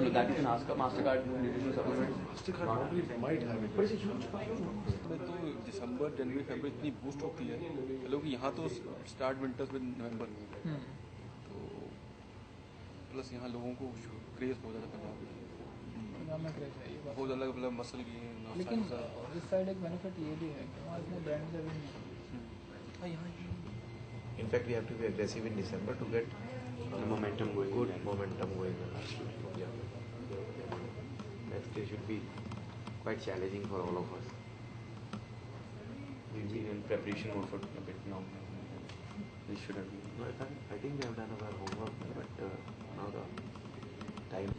that you can ask a MasterCard nutrition supplement. MasterCard probably might have it. But it's a huge pie. में तो दिसंबर जनवरी फरवरी इतनी boost होती है लोग यहाँ तो स्टार्ट विंटर्स में नवंबर तो प्लस यहाँ लोगों को क्रेज बहुत ज़्यादा पंजाब में क्रेज है बहुत ज़्यादा मतलब मसल की लेकिन इस साइड एक बेनिफिट ये भी है कि वहाँ इतने ब्रांड्स अभी नहीं यहाँ In fact, we have to be aggressive in December to get momentum going. Good momentum going. Yeah. That should be quite challenging for all of us. We've been in preparation mode for a bit now. We should have been. No, I think we have done our homework, but now the time.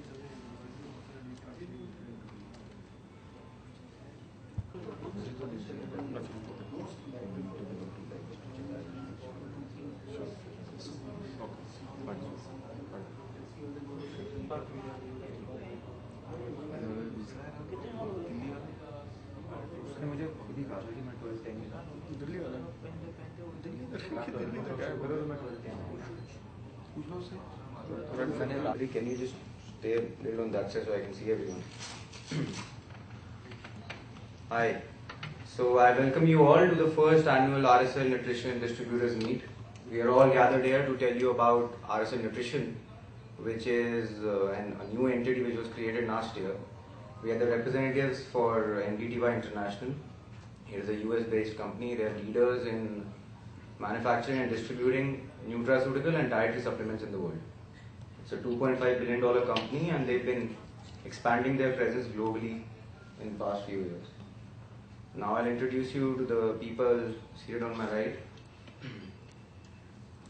उसने मुझे खुद ही कहा था कि मैं 12th ten Delhi वाला दिल्ली तक है बरोबर मैं 12th टेन पूछना उससे Can you just stay a little on that side so I can see everyone? Hi. So I welcome you all to the first annual RSL Nutrition Distributors Meet. We are all gathered here to tell you about RSL Nutrition, which is a new entity which was created last year. We are the representatives for NBTY International. It is a US-based company. They are leaders in manufacturing and distributing nutraceutical and dietary supplements in the world. It's a $2.5 billion company and they've been expanding their presence globally in the past few years. Now I'll introduce you to the people seated on my right.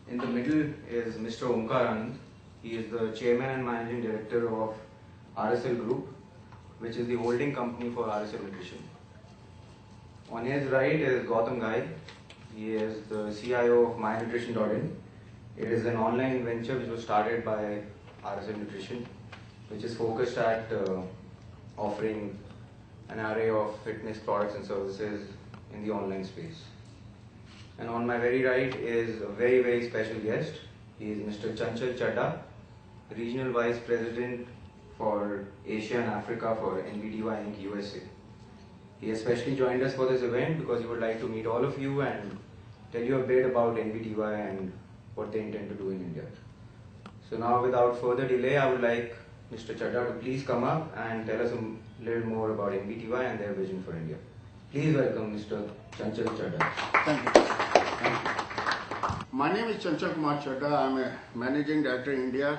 In the middle is Mr. Omkar Anand. He is the chairman and managing director of RSL Group, which is the holding company for RSL Nutrition. On his right is Gautam Ghai. He is the CIO of MyNutrition.in. It is an online venture which was started by RSL Nutrition, which is focused at offering an array of fitness products and services in the online space. And on my very right is a very, very special guest. He is Mr. Chanchal Chadda, Regional Vice President for Asia and Africa for NBTY Inc. USA. He especially joined us for this event because he would like to meet all of you and tell you a bit about NBTY and what they intend to do in India. So now without further delay, I would like Mr. Chadda to please come up and tell us a little more about NBTY and their vision for India. Please welcome Mr. Chanchal Chadda. Thank you. My name is Chanchal Kumar Chadda. I am a Managing Director India,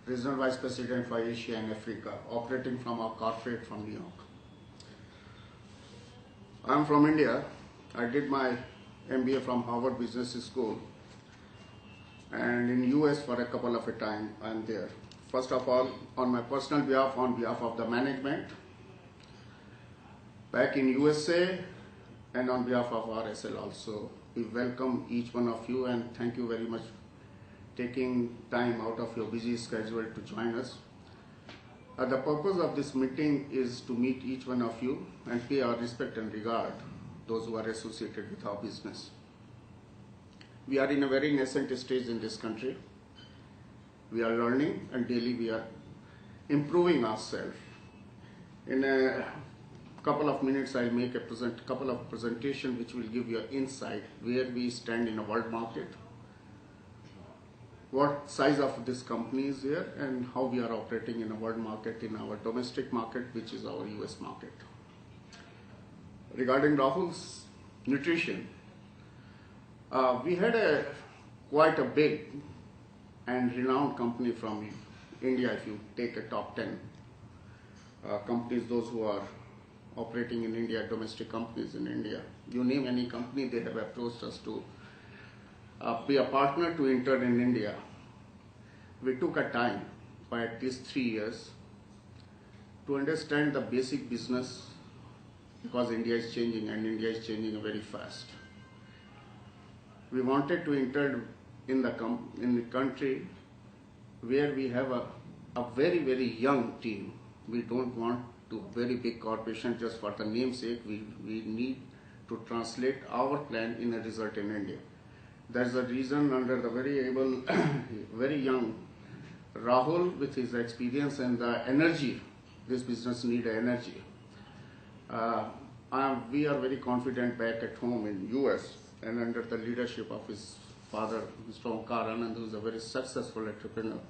Regional Vice President for Asia and Africa, operating from our corporate from New York. I am from India. I did my MBA from Harvard Business School, and in US for a couple of a time I am there. First of all, on my personal behalf, on behalf of the management, back in USA, and on behalf of RSL also, we welcome each one of you and thank you very much taking time out of your busy schedule to join us. The purpose of this meeting is to meet each one of you and pay our respect and regard those who are associated with our business. We are in a very nascent stage in this country. We are learning and daily we are improving ourselves. In a couple of minutes I'll make a couple of presentation which will give you an insight where we stand in a world market, what size of this company is here, and how we are operating in a world market, in our domestic market, which is our US market. Regarding Rahul's nutrition, we had quite a big and renowned company from India. If you take a top 10 companies, those who are operating in India, domestic companies in India, you name any company, they have approached us to be a partner to enter in India. We took a time, by at least 3 years, to understand the basic business, because India is changing and India is changing very fast. We wanted to enter in the country where we have a very, very young team. We don't want to very big corporation just for the namesake. We need to translate our plan in a result in India. That's the reason under the very able, very young Rahul, with his experience and the energy, this business need energy. We are very confident back at home in US and under the leadership of his father, Mr. Omkar Anand, who is a very successful entrepreneur.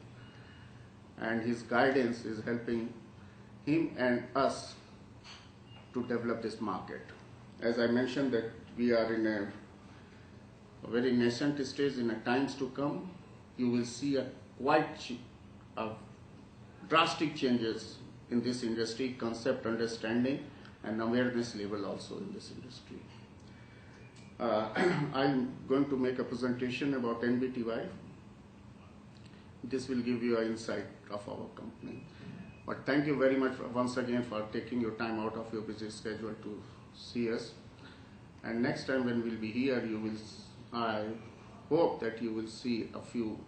And his guidance is helping him and us to develop this market. As I mentioned that we are in a very nascent stage. In the times to come, you will see a drastic changes in this industry, concept understanding and awareness level also in this industry. I'm going to make a presentation about NBTY. This will give you an insight of our company. But thank you very much once again for taking your time out of your busy schedule to see us. And next time when we'll be here, I hope that you will see a few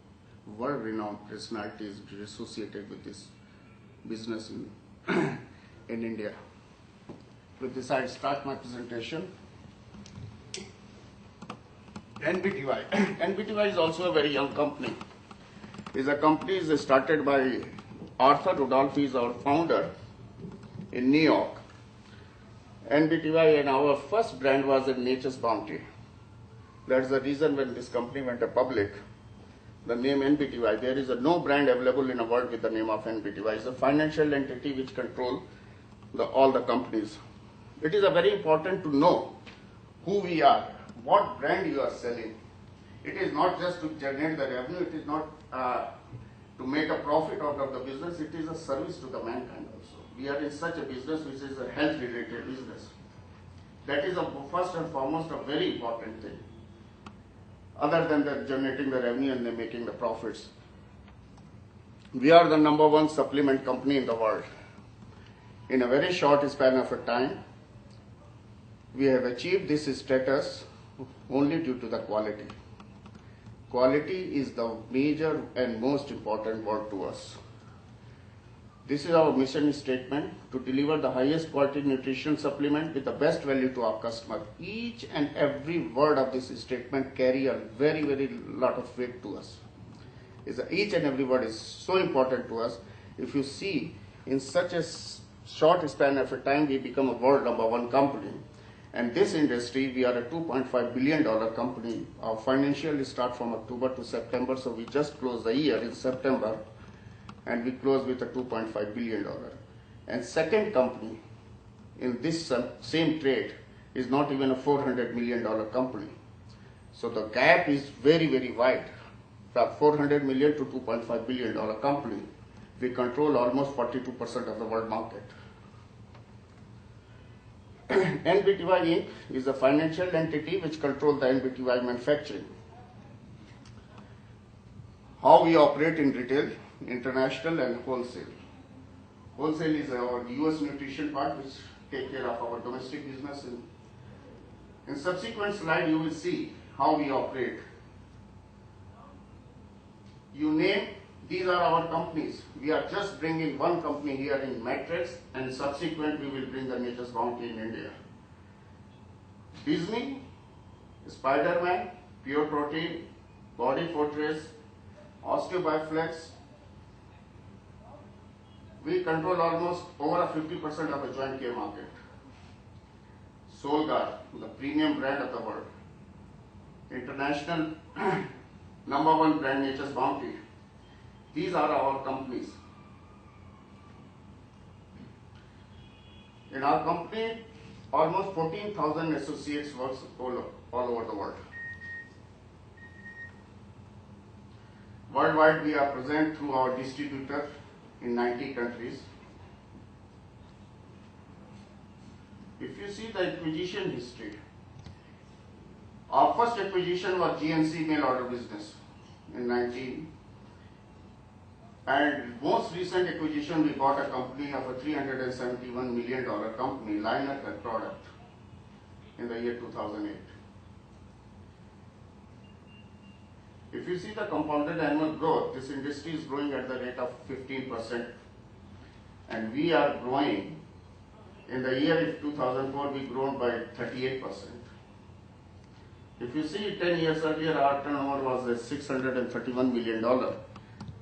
world-renowned personalities associated with this business in India. With this, I'll start my presentation. NBTY. NBTY is also a very young company. It's a company is started by Arthur Rudolph, is our founder in New York. NBTY and our first brand was in Nature's Bounty. That's the reason when this company went public, the name NBTY. There is no brand available in the world with the name of NBTY. It's a financial entity which controls all the companies. It is very important to know who we are, what brand you are selling. It is not just to generate the revenue, it is not to make a profit out of the business, it is a service to the mankind also. We are in such a business which is a health related business. That is first and foremost a very important thing. Other than generating the revenue and then making the profits. We are the #1 supplement company in the world. In a very short span of a time, we have achieved this status only due to the quality. Quality is the major and most important word to us. This is our mission statement, to deliver the highest quality nutrition supplement with the best value to our customer. Each and every word of this statement carry a very, very lot of weight to us. Each and every word is so important to us. If you see, in such a short span of a time, we become a world #1 company. And this industry, we are a $2.5 billion company. Our financial start from October to September, so we just closed the year in September. And we closed with a $2.5 billion. And second company in this same trade is not even a $400 million company. So the gap is very, very wide. From $400 million to $2.5 billion company, we control almost 42% of the world market. NBTY Inc. is a financial entity which controls the NBTY manufacturing. How we operate in retail, international and wholesale. Wholesale is our US nutrition part which take care of our domestic business. In subsequent slide you will see how we operate. You name, these are our companies. We are just bringing one company here in Matrix and subsequent we will bring the Nature's Bounty in India. Disney, Spider-Man, Pure Protein, Body Fortress, Osteobiflex. We control almost over 50% of the joint care market. Solgar, the premium brand of the world. International #1 brand, Nature's Bounty. These are our companies. In our company, almost 14,000 associates work all over the world. Worldwide, we are present through our distributor in 90 countries. If you see the acquisition history, our first acquisition was GNC mail order business in 19. And most recent acquisition, we bought a company of a $371 million company, Liner Health Product, in the year 2008. If you see the compounded annual growth, this industry is growing at the rate of 15%. And we are growing, in the year 2004, we grown by 38%. If you see 10 years earlier, our turnover was $631 million.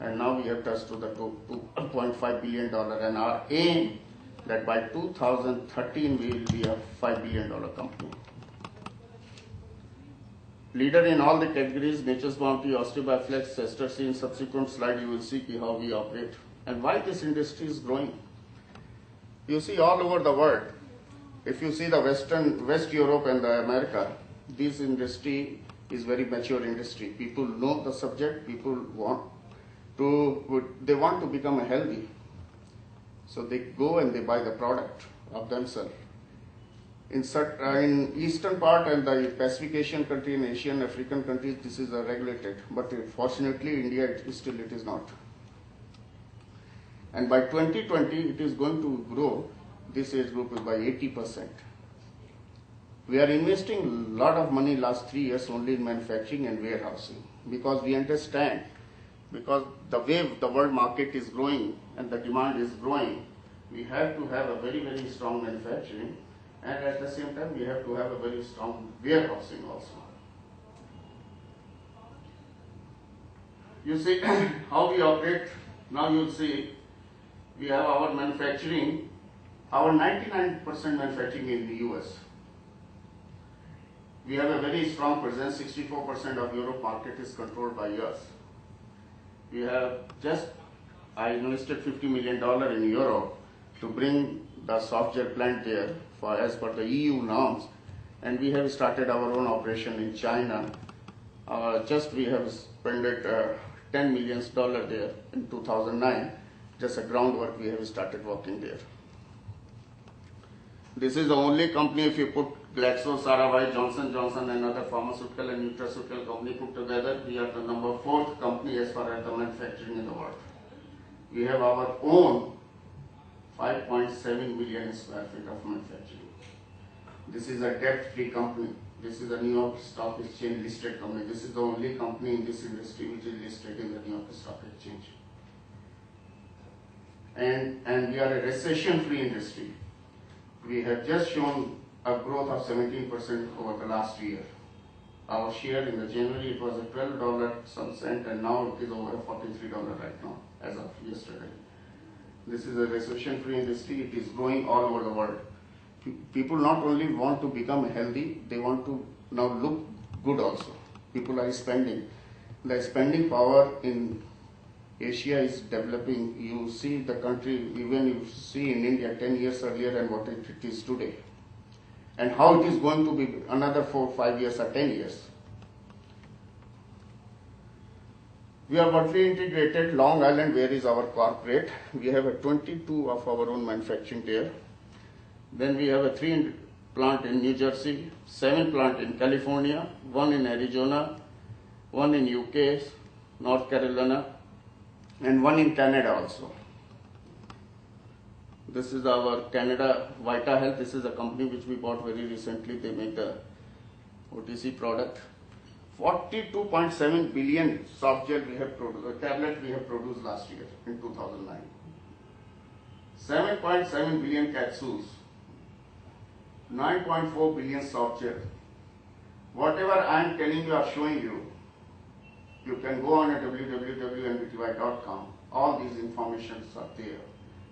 and now we have touched to the $2.5 billion, and our aim that by 2013 we will be a $5 billion company. Leader in all the categories, Nature's Bounty, Osteobiflex, Ester-C. In subsequent slide you will see how we operate and why this industry is growing. You see all over the world, if you see the West Europe and the America, this industry is very mature industry. People know the subject, people want to become healthy. So they go and they buy the product of themselves. In eastern part and the Pacific Asian country, in Asian, African countries, this is regulated. But fortunately, India, it is not. And by 2020, it is going to grow, this age group is by 80%. We are investing a lot of money last 3 years only in manufacturing and warehousing because we understand, because the way the world market is growing and the demand is growing, we have to have a very, very strong manufacturing, and at the same time we have to have a very strong warehousing also. You see how we operate. Now you'll see we have our manufacturing, our 99% manufacturing in the US. We have a very strong presence, 64% of Europe market is controlled by us. We have I invested $50 million in Europe to bring the soft gel plant there as per the EU norms, and we have started our own operation in China. We have spent $10 million there in 2009, just a groundwork we have started working there. This is the only company, if you put Glaxo, Sarawai, Johnson & Johnson and other pharmaceutical and nutraceutical company put together, we are the number 4th company as far as the manufacturing in the world. We have our own 5.7 million square feet of manufacturing. This is a debt-free company. This is a New York Stock Exchange listed company. This is the only company in this industry which is listed in the New York Stock Exchange. And we are a recession-free industry. We have just shown a growth of 17% over the last year. Our share in the January, it was a $12 some cent, and now it is over $43 right now, as of yesterday. This is a recession-free industry. It is growing all over the world. People not only want to become healthy, they want to now look good also. People are spending. The spending power in Asia is developing. You see the country, even you see in India 10 years earlier and what it is today. And how it is going to be another 4, 5 years or 10 years. We are vertically integrated. Long Island, where is our corporate? We have a 22 of our own manufacturing there. Then we have a 3 plant in New Jersey, 7 plant in California, 1 in Arizona, 1 in UK, North Carolina, and 1 in Canada also. This is our Canada Vita Health. This is a company which we bought very recently. They make the OTC product. 42.7 billion soft gel we have produced, tablet we have produced last year in 2009. 7.7 billion capsules. 9.4 billion soft gel. Whatever I am telling you or showing you, you can go on at www.nbty.com. All these informations are there.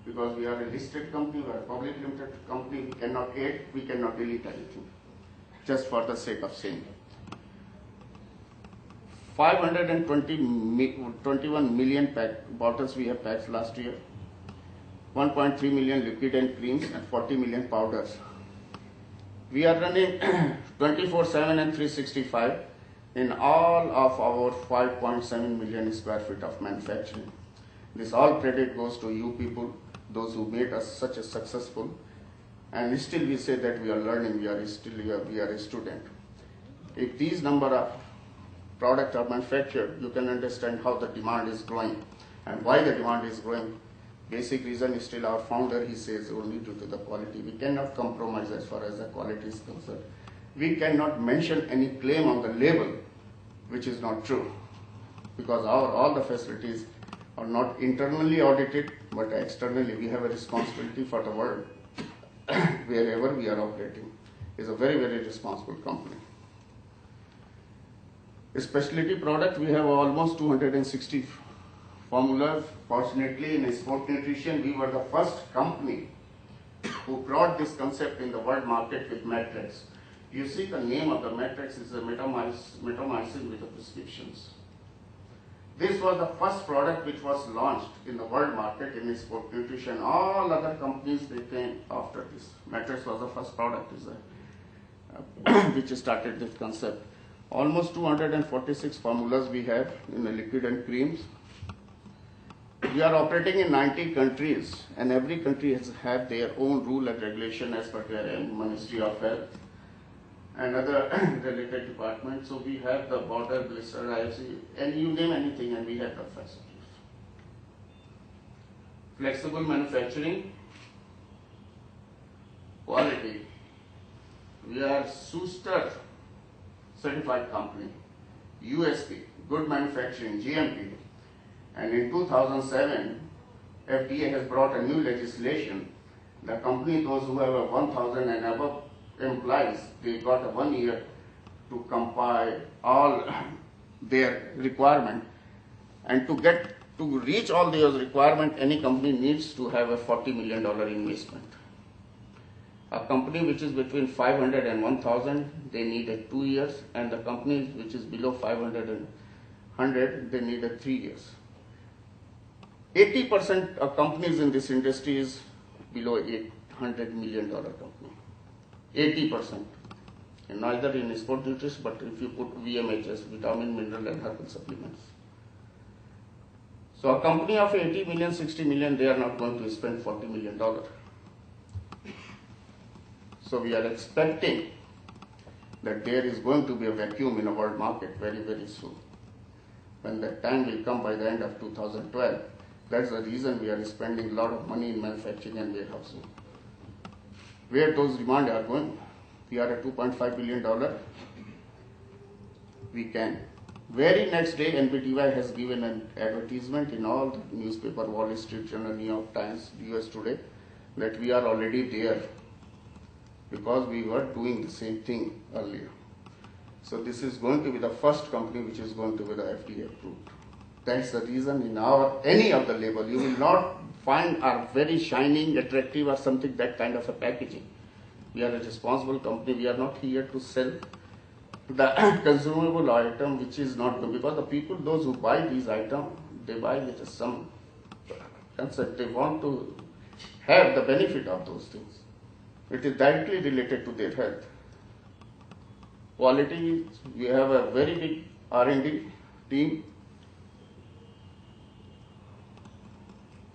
Because we are a listed company, we are a public limited company, we cannot add, we cannot delete anything. Just for the sake of saying. 521 million bottles we have packed last year. 1.3 million liquid and creams and 40 million powders. We are running 24/7 and 365 in all of our 5.7 million square feet of manufacturing. This all credit goes to you people, those who made us such a successful, and still we say that we are learning, we are a student. If these number of products are manufactured, you can understand how the demand is growing and why the demand is growing. Basic reason is still our founder, he says only due to the quality. We cannot compromise as far as the quality is concerned. We cannot mention any claim on the label which is not true, because all the facilities are not internally audited, but externally we have a responsibility for the world wherever we are operating. It's a very, very responsible company. A specialty product, we have almost 260 formulas. Fortunately, in sport nutrition, we were the first company who brought this concept in the world market with Matrix. You see, the name of the Matrix is a metamycin with the prescriptions. This was the first product which was launched in the world market in sport nutrition. All other companies, they came after this. Matrix was the first product which started this concept. Almost 246 formulas we have in the liquid and creams. We are operating in 90 countries, and every country has have their own rule and regulation as per their Ministry of Health and other related departments. So we have the border, blister, IFC, and you name anything, and we have the facilities. Flexible manufacturing, quality. We are Schuster certified company, USP, good manufacturing, GMP. And in 2007, FDA has brought a new legislation. The company, those who have a 1,000 and above employees, they got a 1 year to compile all their requirement. And to reach all those requirements, any company needs to have a $40 million investment. A company which is between 500 and 1,000, they need 2 years, and the company which is below 500 and 100, they need 3 years. 80% of companies in this industry is below $800 million company. 80%. And neither in sport nutrition, but if you put VMHs, vitamin, mineral, and herbal supplements. So a company of 80 million, 60 million, they are not going to spend $40 million. So we are expecting that there is going to be a vacuum in the world market very, very soon. When that time will come by the end of 2012, that's the reason we are spending a lot of money in manufacturing and warehousing. Where those demands are going, we are at $2.5 billion. We can. Very next day, NBTY has given an advertisement in all the newspaper, Wall Street Journal, New York Times, US Today, that we are already there because we were doing the same thing earlier. So this is going to be the first company which is going to be the FDA approved. That's the reason in any of the label, you will not find a very shining, attractive or something, that kind of a packaging. We are a responsible company. We are not here to sell the consumable item which is not good, because the people, those who buy these items, they buy with some concept. They want to have the benefit of those things. It is directly related to their health. Quality, we have a very big R&D team.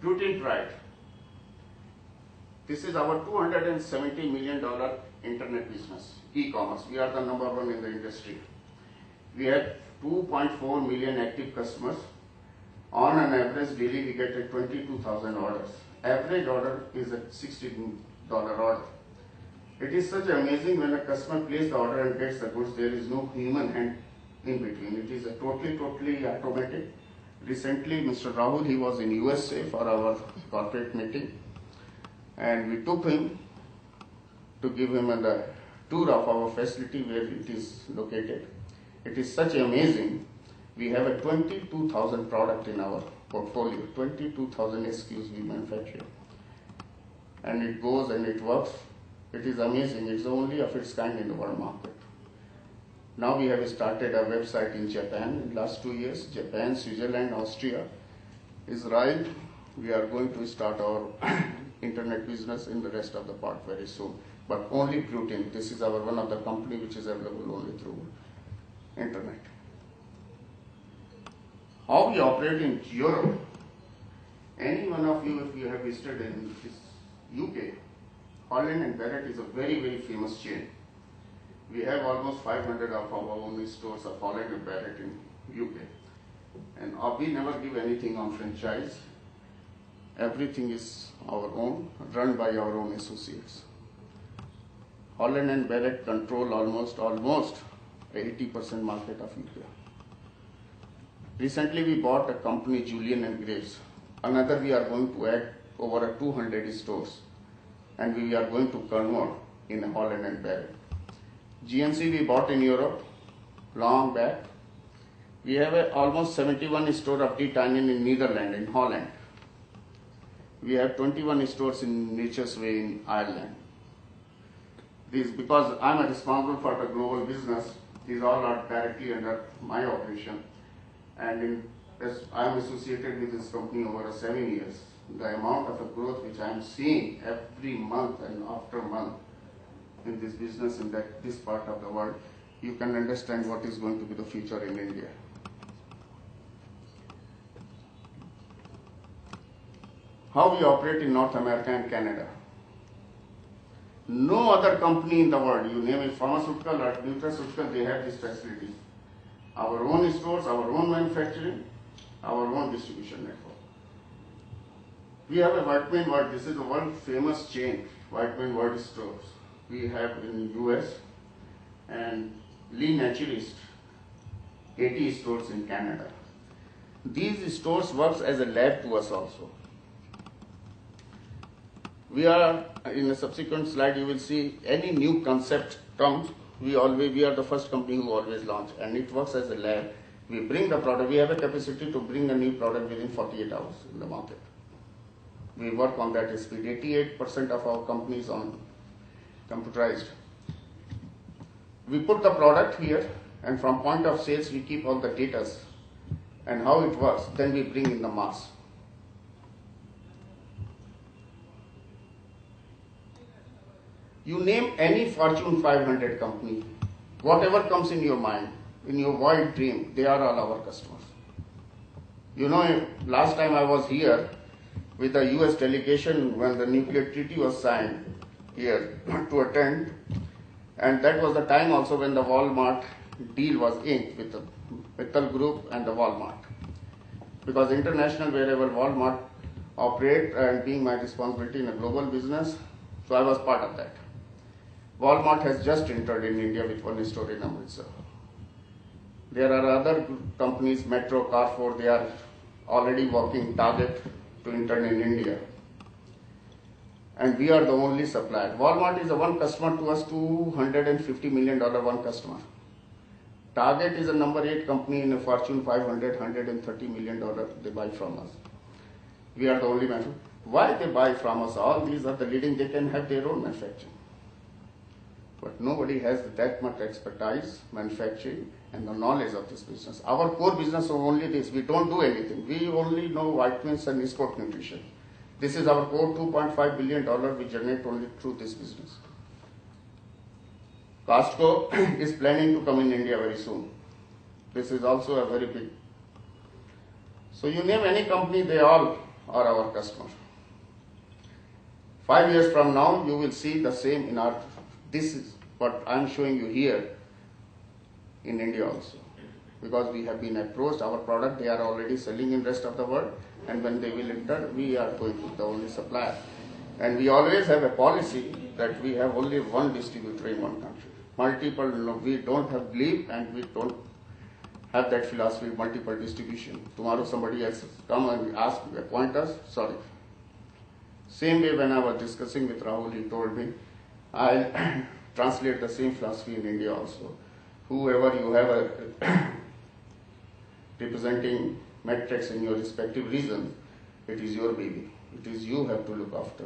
Gluten Pride. This is our $270 million internet business, e-commerce. We are the number one in the industry. We have 2.4 million active customers. On an average daily, we get 22,000 orders. Average order is a $60 order. It is such amazing when a customer places the order and gets the goods, there is no human hand in between. It is a totally automatic. Recently, Mr. Rahul, he was in USA for our corporate meeting, and we took him to give him a tour of our facility where it is located. It is such amazing. We have a 22,000 product in our portfolio, 22,000 SKUs we manufacture. And it goes and it works. It is amazing. It's only of its kind in the world market. Now we have started a website in Japan in the last 2 years, Japan, Switzerland, Austria, Israel. We are going to start our internet business in the rest of the part very soon. But only gluten. This is our one of the company which is available only through internet. How we operate in Europe? Any one of you, if you have visited in UK, Holland and Barrett is a very, very famous chain. We have almost 500 of our own stores of Holland and Barrett in UK. And we never give anything on franchise. Everything is our own, run by our own associates. Holland and Barrett control almost 80% market of UK. Recently we bought a company, Julian and Graves. Another we are going to add over 200 stores. And we are going to convert in Holland and Barrett. GNC we bought in Europe long back. We have almost 71 stores of D-Tynan in Netherlands, in Holland. We have 21 stores in Nature's Way in Ireland. This because I'm responsible for the global business. These all are directly under my operation, and as I'm associated with this company over 7 years, the amount of growth which I'm seeing every month and after month in this business in this part of the world, you can understand what is going to be the future in India. How we operate in North America and Canada. No other company in the world, you name it, pharmaceutical or nutraceutical, they have this facility. Our own stores, our own manufacturing, our own distribution network. We have a Vitamin World, this is a world famous chain, Vitamin World stores. We have in US and Lee Naturist, 80 stores in Canada. These stores works as a lab to us also. We are, in a subsequent slide, you will see any new concept comes, we are the first company who always launch, and it works as a lab. We bring the product, we have a capacity to bring a new product within 48 hours in the market. We work on that speed. 88% of our company is on computerized. We put the product here, and from point of sales, we keep all the data and how it works, then we bring in the mass. You name any Fortune 500 company, whatever comes in your mind, in your wild dream, they are all our customers. You know, last time I was here with the US delegation when the nuclear treaty was signed here to attend, and that was the time also when the Walmart deal was inked with the Mittal Group and the Walmart. Because international, wherever Walmart operate and being my responsibility in a global business, so I was part of that. Walmart has just entered in India with one store in Amritsar. There are other companies, Metro, Carrefour, they are already working Target to enter in India. And we are the only supplier. Walmart is a one customer to us, $250 million one customer. Target is a number 8 company in a Fortune 500, $130 million they buy from us. We are the only manufacturer. Why they buy from us? All these are the leading, they can have their own manufacturing. But nobody has that much expertise, manufacturing, and the knowledge of this business. Our core business is only this. We don't do anything. We only know vitamins and sport nutrition. This is our core $2.5 billion we generate only through this business. Costco is planning to come in India very soon. This is also a very big. So you name any company, they all are our customers. 5 years from now, you will see the same in our, this is what I'm showing you here in India also. Because we have been approached, our product, they are already selling in rest of the world, and when they will enter, we are going to be the only supplier. And we always have a policy that we have only one distributor in one country. Multiple, no, we don't have belief and we don't have that philosophy of multiple distribution. Tomorrow somebody else come and ask, appoint us, sorry. Same way when I was discussing with Rahul, he told me, I'll translate the same philosophy in India also. Whoever you have a representing metrics in your respective region, it is your baby. It is you have to look after.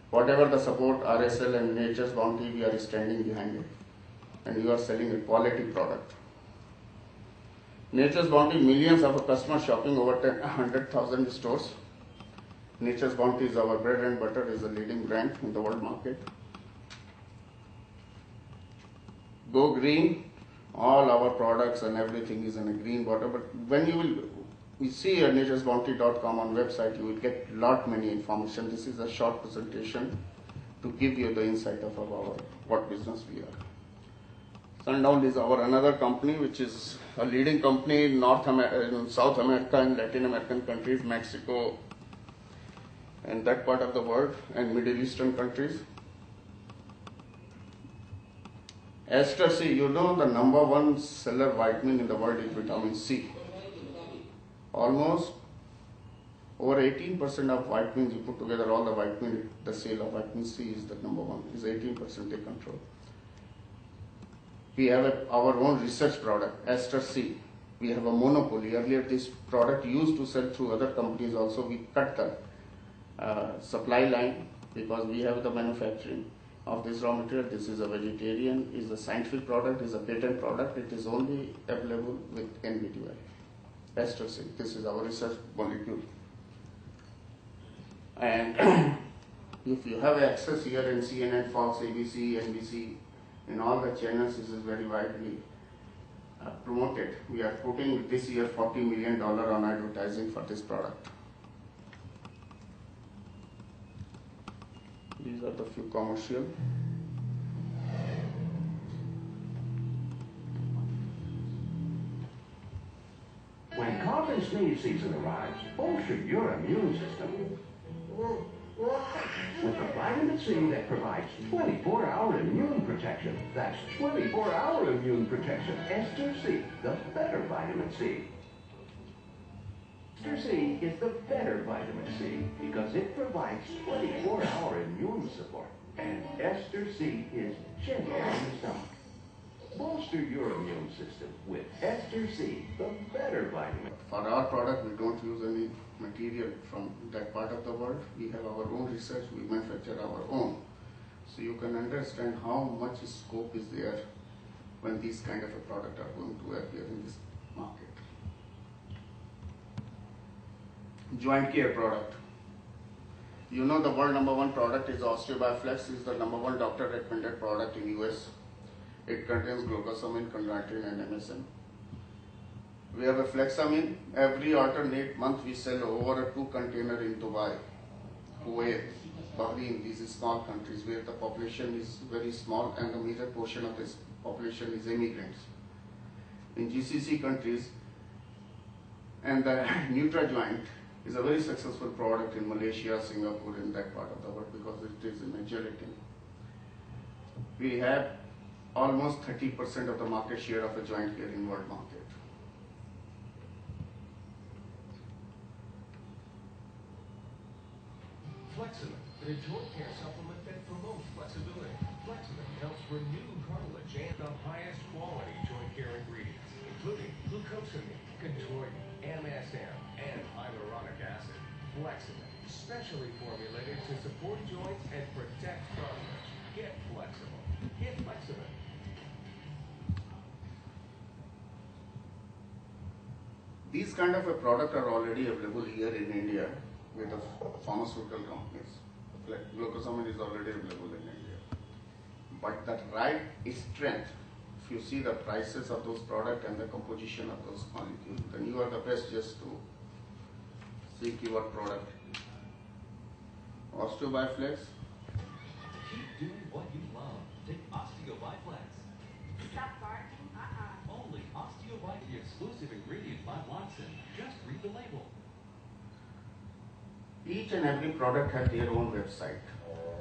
Whatever the support, RSL and Nature's Bounty, we are standing behind it. And you are selling a quality product. Nature's Bounty, millions of customers shopping over 100,000 stores. Nature's Bounty is our bread and butter, is a leading brand in the world market. Go green, all our products and everything is in a green bottle. But when you see at naturesbounty.com on website, you will get lot many information. This is a short presentation to give you the insight of our what business we are. Sundown is our another company, which is a leading company in in South America and Latin American countries, Mexico, and that part of the world, and Middle Eastern countries. Ester C, you know the number one seller vitamin in the world is vitamin C. Almost over 18% of vitamins, you put together all the vitamin, the sale of vitamin C is the number one, is 18% they control. We have our own research product, Ester C. we have a monopoly. Earlier, this product used to sell through other companies also. We cut the supply line because we have the manufacturing of this raw material. This is a vegetarian, is a scientific product, is a patent product. It is only available with NBTY. Astrosyn, this is our research molecule. And if you have access here in CNN, Fox, ABC, NBC, in all the channels, this is very widely promoted. We are putting this year $40 million on advertising for this product. These are the few commercial. When cough and sneeze season arrives, bolster your immune system with the vitamin C that provides 24-hour immune protection. That's 24-hour immune protection. Ester C, the better vitamin C. Ester C is the better vitamin C because it provides 24-hour immune support. And Ester C is gentle on the stomach. Bolster your immune system with Ester C, the better vitamin. For our product, we don't use any material from that part of the world. We have our own research, we manufacture our own. So you can understand how much scope is there when these kind of a product are going to appear in this market. Joint care product. You know the world #1 product is OsteoBioflex, is the #1 doctor recommended product in US. It contains glucosamine, chondroitin and MSM. We have a Flexamine. Every alternate month we sell over 2 containers in Dubai, Kuwait, Bahrain, these small countries where the population is very small and the major portion of this population is immigrants. In GCC countries, and the NutraJoint is a very successful product in Malaysia, Singapore, in that part of the world because it is in a gelatin. We have almost 30% of the market share of a joint care in world market. Fleximin, a joint care supplement that promotes flexibility. Fleximin helps renew cartilage and the highest quality joint care ingredients, including glucosamine, chondroitin, MSM, and hyaluronic acid. Fleximin, specially formulated to support joints and protect cartilage. Get flexible. Get Fleximin. These kind of a product are already available here in India with the pharmaceutical companies. Like glucosamine is already available in India. But the right strength, if you see the prices of those products and the composition of those molecules, then you are the best just to see keyword product. OsteoBioflex. Keep doing what you love. Take OsteoBioflex. Stop barking. Only OsteoBite, the exclusive ingredient by Watson. Just read the label. Each and every product has their own website,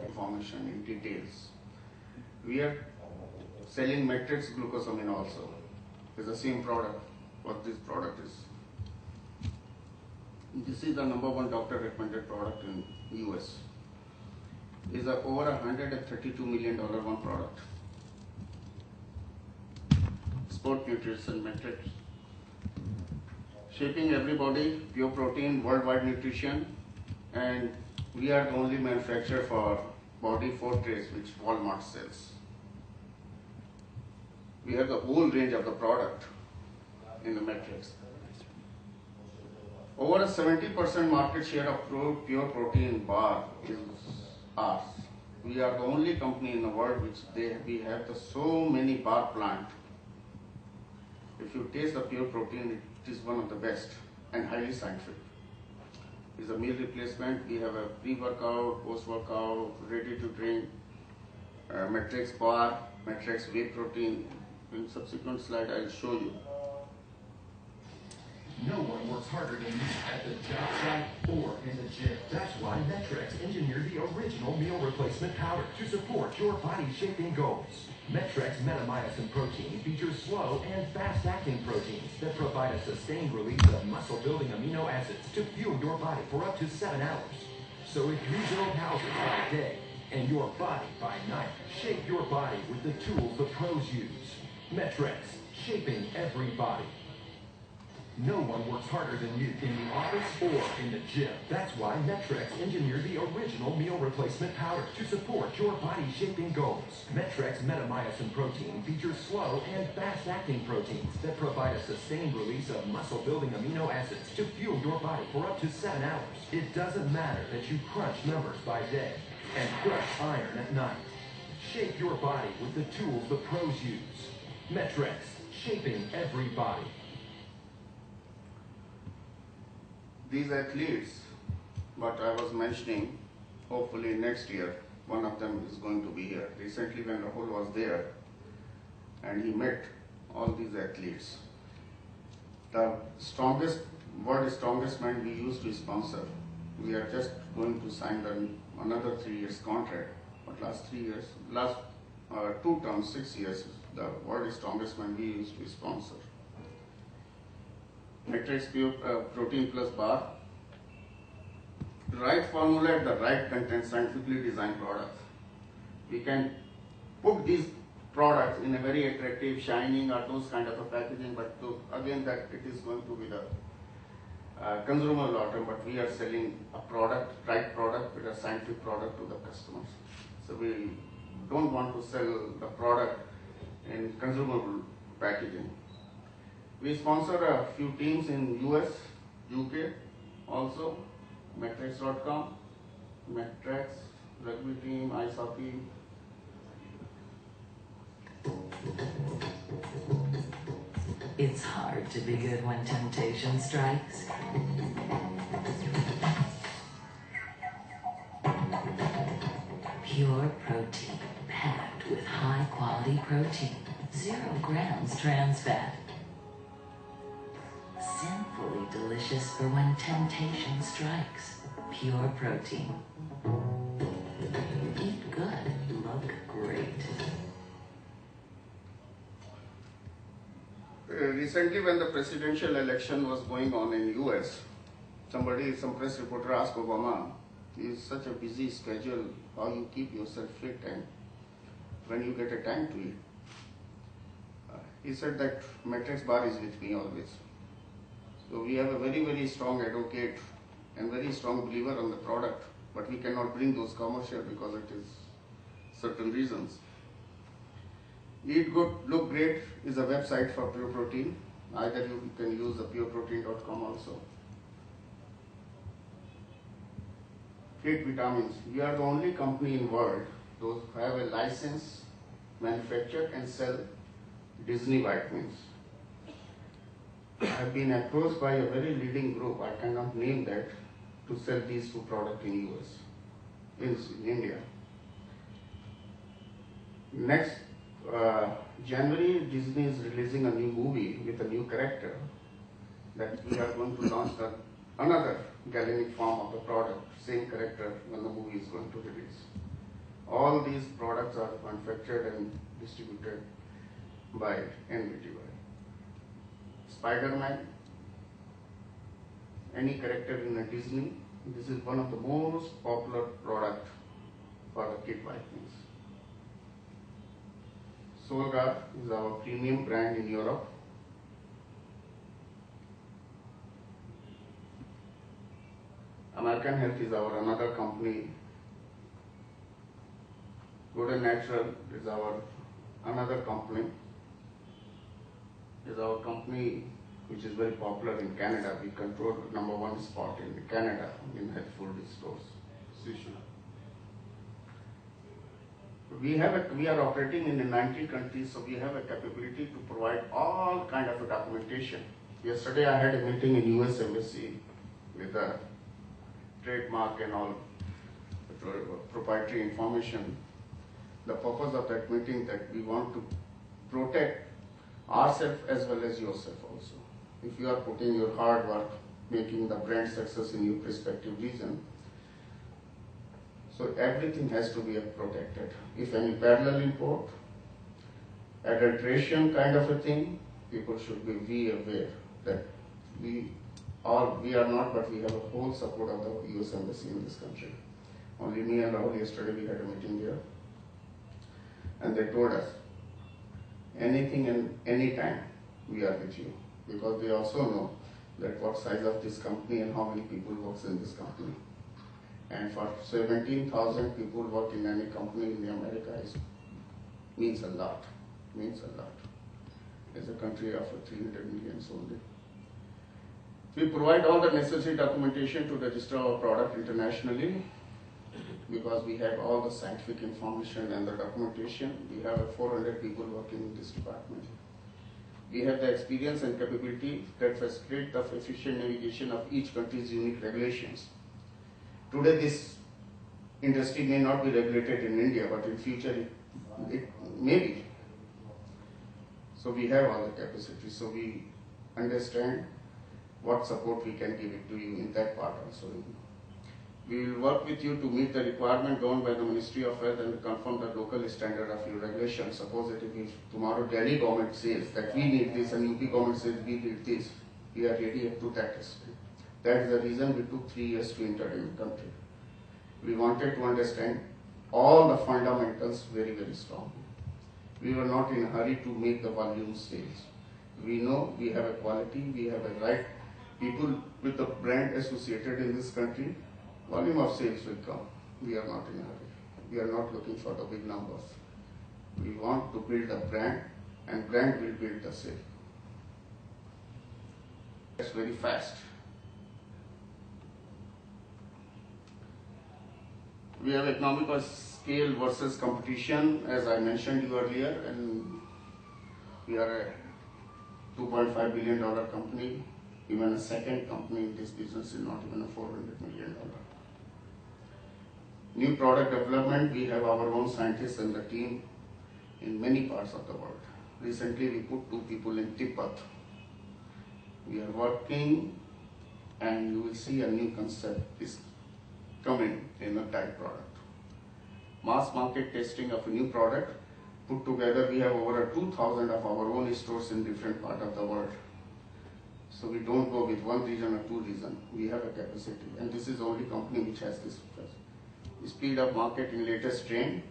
information in details. We are selling Matrix glucosamine also. It's the same product, what this product is. This is the #1 doctor recommended product in US. It's a over $132 million one product. Sport Nutrition Matrix. Shaping everybody, pure protein, worldwide nutrition, and we are the only manufacturer for Body Fortress, which Walmart sells. We have the whole range of the product in the Matrix. Over a 70% market share of pure protein bar is ours. We are the only company in the world which we have so many bar plant. If you taste the pure protein, it is one of the best and highly scientific. It's a meal replacement. We have a pre-workout, post-workout, ready-to-drink, Matrix bar, Matrix whey protein. In subsequent slide, I'll show you. No one works harder than you at the job site or in the gym. That's why Metrex engineered the original meal replacement powder to support your body shaping goals. Metrex metamycin protein features slow and fast-acting proteins that provide a sustained release of muscle-building amino acids to fuel your body for up to 7 hours. So if you build houses by day and your body by night, shape your body with the tools the pros use. Metrex, shaping every body. No one works harder than you in the office or in the gym. That's why Metrex engineered the original meal replacement powder to support your body-shaping goals. Metrex Metamyosin protein features slow and fast-acting proteins that provide a sustained release of muscle-building amino acids to fuel your body for up to 7 hours. It doesn't matter that you crunch numbers by day and crush iron at night. Shape your body with the tools the pros use. Metrex, shaping every body. These athletes, what I was mentioning, hopefully next year, one of them is going to be here. Recently when Rahul was there, and he met all these athletes, the world's strongest man we used to sponsor, we are just going to sign another 3 years contract. But last 2 terms, 6 years, the world's strongest man we used to sponsor. Metrex Pure Protein Plus Bar. Right formula at the right content, scientifically designed products. We can put these products in a very attractive, shining or those kind of a packaging, but again that it is going to be the consumer item, but we are selling a product, right product with a scientific product to the customers. So we don't want to sell the product in consumable packaging. We sponsor a few teams in US, UK also, Metrex.com, Metrex, rugby team, ice hockey. It's hard to be good when temptation strikes. Pure protein, packed with high quality protein, 0 grams trans fat. Sinfully delicious for when temptation strikes. Pure protein. Eat good, look great. Recently when the presidential election was going on in US, some press reporter asked Obama, it's such a busy schedule, how you keep yourself fit and when you get a time to eat. He said that Metrex bar is with me always. So we have a very, very strong advocate and very strong believer on the product, but we cannot bring those commercial because it is certain reasons. Eat Good, Look Great is a website for Pure Protein. Either you can use the pureprotein.com also. Fit Vitamins. We are the only company in the world those who have a license, manufacture and sell Disney vitamins. I have been approached by a very leading group, I cannot name that, to sell these 2 products in US, in India. Next January, Disney is releasing a new movie with a new character that we are going to launch another galenic form of the product, same character when the movie is going to release. All these products are manufactured and distributed by NVTY. Spider-Man, any character in a Disney, this is one of the most popular products for the kid vitamins. Solgar is our premium brand in Europe. American Health is our another company. Good and Natural is our another company. Is our company which is very popular in Canada. We control #1 spot in Canada in health food stores. We are operating in 90 countries, so we have a capability to provide all kind of documentation. Yesterday I had a meeting in US Embassy with the trademark and all proprietary information. The purpose of that meeting that we want to protect ourselves as well as yourself also. If you are putting your hard work, making the brand success in your respective region, so everything has to be protected. If any parallel import, adulteration kind of a thing, people should be aware that we are not, but we have a whole support of the US Embassy in this country. Only me and Rahul yesterday we had a meeting there, and they told us, anything and any time we are with you, because they also know that what size of this company and how many people works in this company. And for 17,000 people work in any company in America means a lot, means a lot. It's a country of 300 million only. We provide all the necessary documentation to register our product internationally because we have all the scientific information and the documentation. We have 400 people working in this department. We have the experience and capability that facilitate the efficient navigation of each country's unique regulations. Today, this industry may not be regulated in India, but in future it may be. So we have all the capacity. So we understand what support we can give it to you in that part also. We will work with you to meet the requirement governed by the Ministry of Health and confirm the local standard of your regulation. Suppose that if tomorrow Delhi government says that we need this and UP government says we need this, we are ready up to that extent. That is the reason we took 3 years to enter in the country. We wanted to understand all the fundamentals very, very strongly. We were not in a hurry to make the volume sales. We know we have a quality, we have a right people with the brand associated in this country. Volume of sales will come. We are not in a hurry. We are not looking for the big numbers. We want to build a brand, and brand will build the sale. It's very fast. We have economic scale versus competition, as I mentioned you earlier, and we are a $2.5 billion company. Even a second company in this business is not even a $400 million. New product development, we have our own scientists and the team in many parts of the world. Recently, we put 2 people in Tibet. We are working, and you will see a new concept is coming in a type product. Mass market testing of a new product. Put together, we have over 2,000 of our own stores in different parts of the world. So we don't go with 1 region or 2 regions. We have a capacity, and this is the only company which has this. Speed of market in latest trend,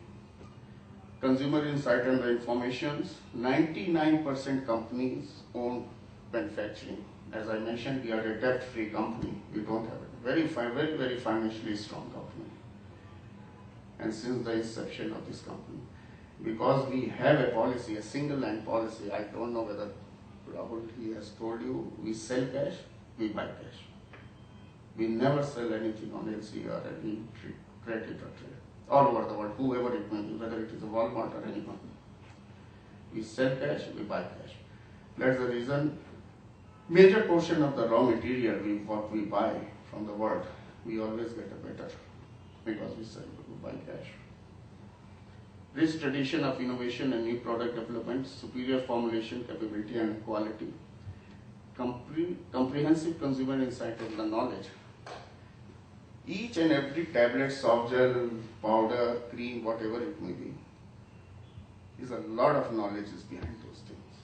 consumer insight and the informations. 99% companies own manufacturing. As I mentioned, we are a debt-free company. We don't have it. Very financially strong company. And since the inception of this company, because we have a policy, a single line policy, I don't know whether Rahul he has told you, we sell cash, we buy cash. We never sell anything on LC or any credit or trade. All over the world, whoever it may be, whether it is a Walmart or anyone. We sell cash, we buy cash. That's the reason. Major portion of the raw material what we buy from the world, we always get a better because we sell, we buy cash. Rich tradition of innovation and new product development, superior formulation capability and quality, comprehensive consumer insight and the knowledge. Each and every tablet, soft gel, powder, cream, whatever it may be, is a lot of knowledge is behind those things.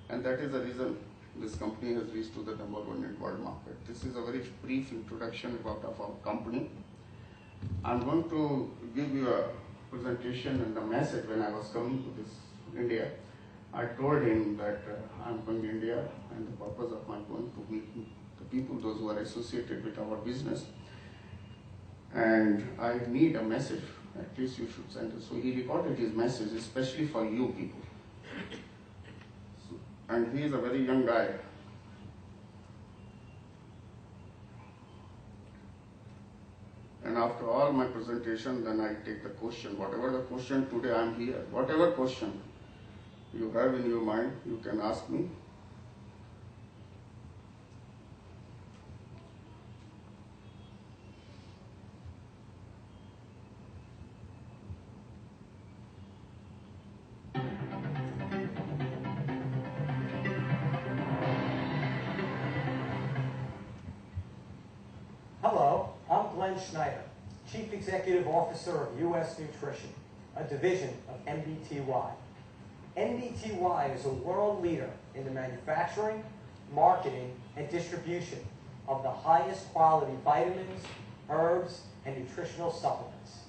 And that is the reason this company has reached to the #1 in world market. This is a very brief introduction about our company. I'm going to give you a presentation and a message. When I was coming to this India, I told him that I'm going to India and the purpose of my going to meet the people, those who are associated with our business. And I need a message, at least you should send it. So he recorded his message, especially for you people. And he is a very young guy. And after all my presentation, then I take the question, whatever the question today I'm here, whatever question you have in your mind, you can ask me. Hello, I'm Glenn Schneider, Chief Executive Officer of U.S. Nutrition, a division of MBTY. MBTY is a world leader in the manufacturing, marketing, and distribution of the highest quality vitamins, herbs, and nutritional supplements.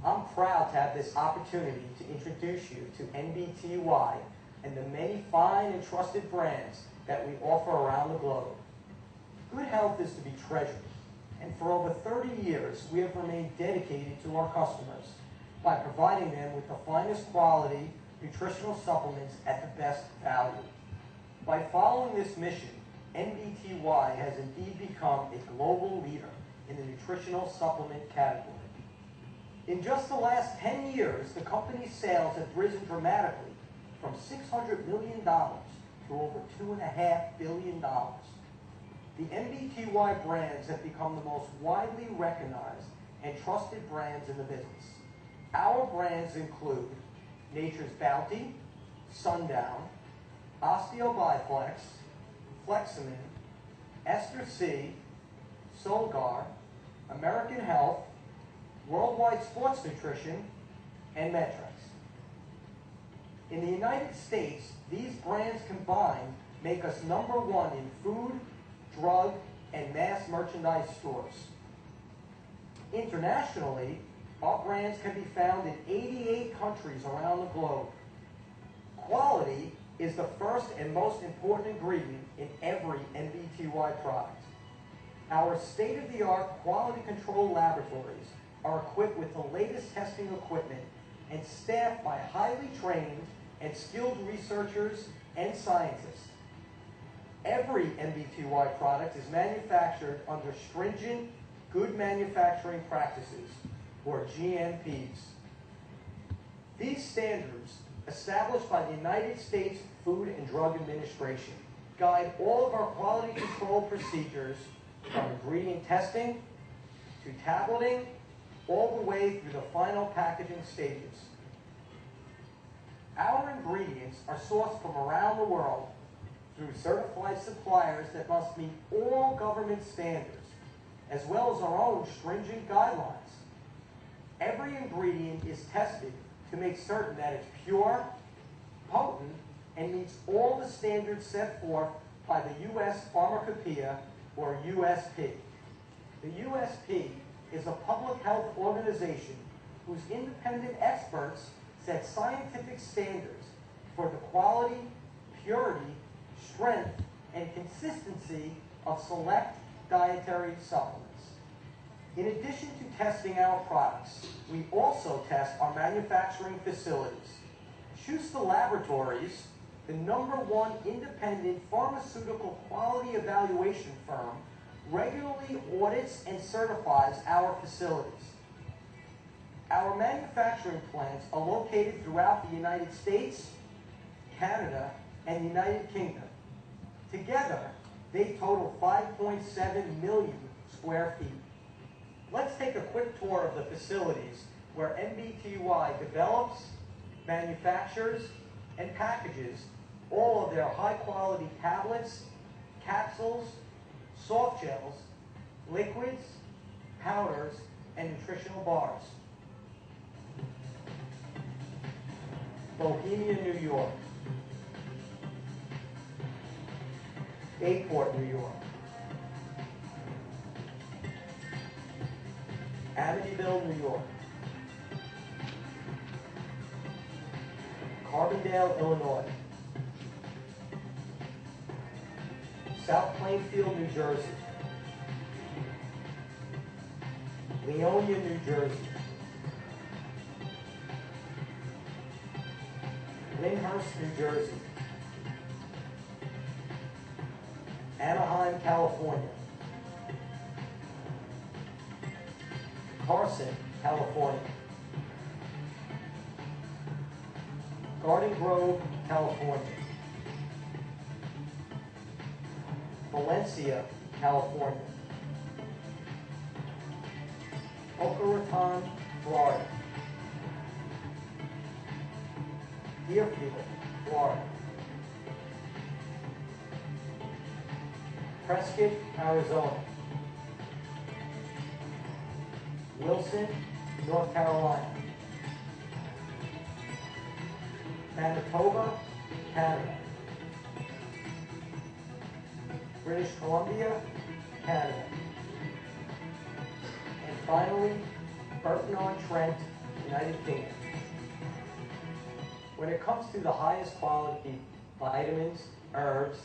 I'm proud to have this opportunity to introduce you to MBTY and the many fine and trusted brands that we offer around the globe. Good health is to be treasured, and for over 30 years, we have remained dedicated to our customers by providing them with the finest quality nutritional supplements at the best value. By following this mission, NBTY has indeed become a global leader in the nutritional supplement category. In just the last 10 years, the company's sales have risen dramatically from $600 million to over $2.5 billion. The NBTY brands have become the most widely recognized and trusted brands in the business. Our brands include Nature's Bounty, Sundown, Osteobiflex, Fleximin, Ester C, Solgar, American Health, Worldwide Sports Nutrition, and Metrex. In the United States, these brands combined make us #1 in food, drug, and mass merchandise stores. Internationally, our brands can be found in 88 countries around the globe. Quality is the first and most important ingredient in every NBTY product. Our state-of-the-art quality control laboratories are equipped with the latest testing equipment and staffed by highly trained and skilled researchers and scientists. Every NBTY product is manufactured under stringent Good Manufacturing Practices, or GMPs. These standards, established by the United States Food and Drug Administration, guide all of our quality control procedures from ingredient testing to tableting, all the way through the final packaging stages. Our ingredients are sourced from around the world through certified suppliers that must meet all government standards, as well as our own stringent guidelines. Every ingredient is tested to make certain that it's pure, potent, and meets all the standards set forth by the U.S. Pharmacopoeia, or USP. The USP is a public health organization whose independent experts set scientific standards for the quality, purity, strength, and consistency of select dietary supplements. In addition to testing our products, we also test our manufacturing facilities. Schuster Laboratories, the #1 independent pharmaceutical quality evaluation firm, regularly audits and certifies our facilities. Our manufacturing plants are located throughout the United States, Canada, and the United Kingdom. Together, they total 5.7 million square feet. Let's take a quick tour of the facilities where NBTY develops, manufactures, and packages all of their high-quality tablets, capsules, soft gels, liquids, powders, and nutritional bars. Bohemia, New York. Bayport, New York. Amityville, New York. Carbondale, Illinois. South Plainfield, New Jersey. Leonia, New Jersey. Lyndhurst, New Jersey. Anaheim, California. Carson, California. Garden Grove, California. Valencia, California. Boca Raton, Florida. Deerfield, Florida. Prescott, Arizona. Wilson, North Carolina. Manitoba, Canada. British Columbia, Canada. And finally, Burton-on-Trent, United Kingdom. When it comes to the highest quality vitamins, herbs,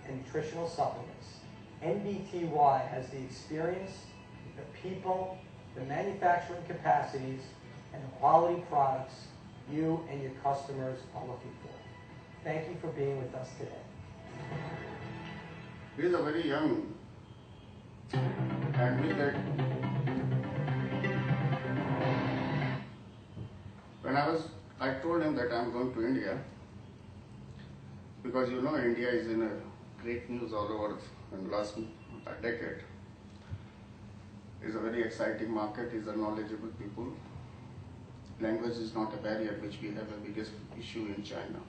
and nutritional supplements, NBTY has the experience, the people, the manufacturing capacities, and the quality products you and your customers are looking for. Thank you for being with us today. He is a very young and with that. When I told him that I'm going to India, because you know India is in a great news all over in the last decade. It's a very exciting market, it's a knowledgeable people. Language is not a barrier, which we have the biggest issue in China.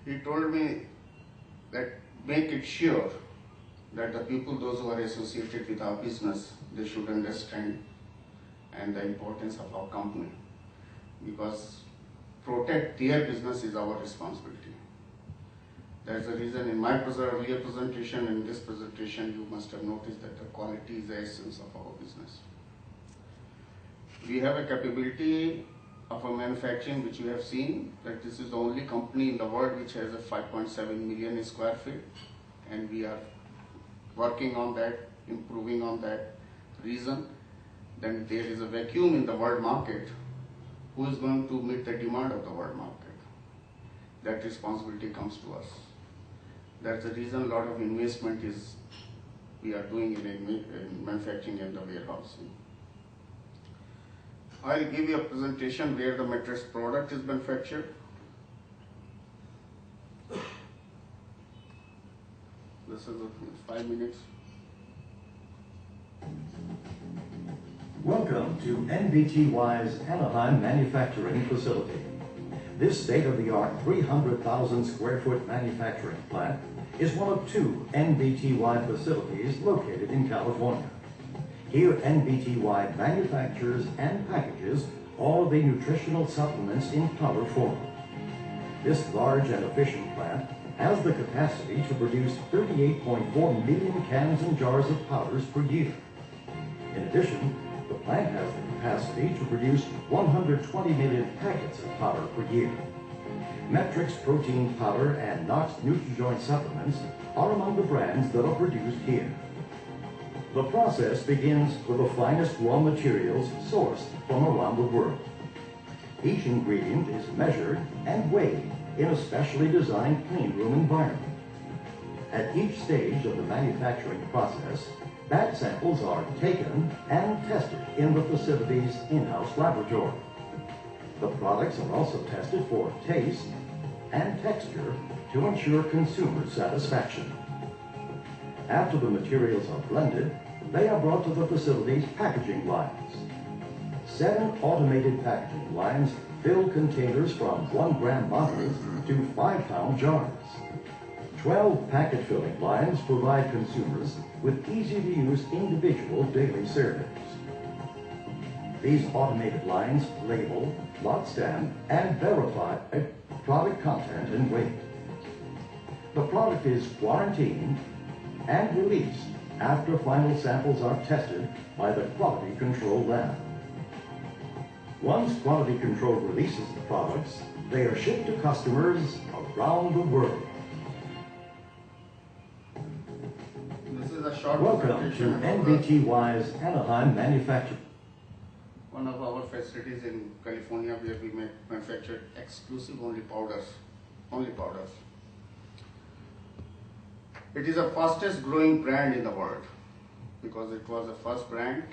He told me that make it sure that the people, those who are associated with our business, they should understand and the importance of our company, because protect their business is our responsibility. That's the reason in my earlier presentation and this presentation you must have noticed that the quality is the essence of our business. We have a capability of a manufacturing which you have seen that this is the only company in the world which has a 5.7 million square feet, and we are working on that, improving on that reason. Then there is a vacuum in the world market. Who is going to meet the demand of the world market? That responsibility comes to us. That's the reason a lot of investment is we are doing in manufacturing and the warehousing. I'll give you a presentation where the mattress product is manufactured. This is 5 minutes. Welcome to NBTY's Anaheim manufacturing facility. This state-of-the-art 300,000 square foot manufacturing plant is one of 2 NBTY facilities located in California. Here, NBTY manufactures and packages all of the nutritional supplements in powder form. This large and efficient plant has the capacity to produce 38.4 million cans and jars of powders per year. In addition, the plant has the capacity to produce 120 million packets of powder per year. Metrix protein powder and Knox Nutrijoint supplements are among the brands that are produced here. The process begins with the finest raw materials sourced from around the world. Each ingredient is measured and weighed in a specially designed clean room environment. At each stage of the manufacturing process, batch samples are taken and tested in the facility's in-house laboratory. The products are also tested for taste and texture to ensure consumer satisfaction. After the materials are blended, they are brought to the facility's packaging lines. 7 automated packaging lines fill containers from 1 gram bottles to 5-pound jars. 12 packet filling lines provide consumers with easy-to-use individual daily servings. These automated lines label, lot stamp, and verify product content and weight. The product is quarantined and released after final samples are tested by the Quality Control Lab. Once Quality Control releases the products, they are shipped to customers around the world. This is a short Welcome to NBTY's Anaheim manufacturing. One of our facilities in California where we manufacture exclusive only powders. It is the fastest growing brand in the world because it was the first brand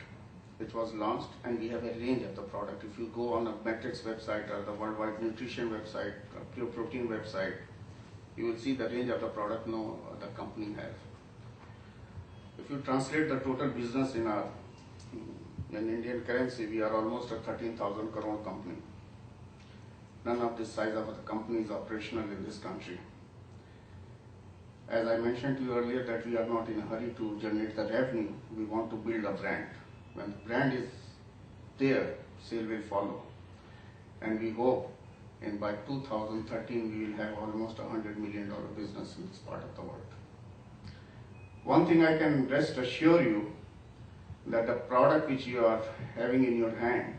which was launched, and we have a range of the product. If you go on a Metrix website or the Worldwide Nutrition website or Pure Protein website, you will see the range of the product no other company has. If you translate the total business in Indian currency, we are almost a 13,000 crore company. None of this size of the company is operational in this country. As I mentioned to you earlier that we are not in a hurry to generate the revenue, we want to build a brand. When the brand is there, sale will follow. And we hope by 2013 we will have almost $100 million business in this part of the world. One thing I can rest assure you, that the product which you are having in your hand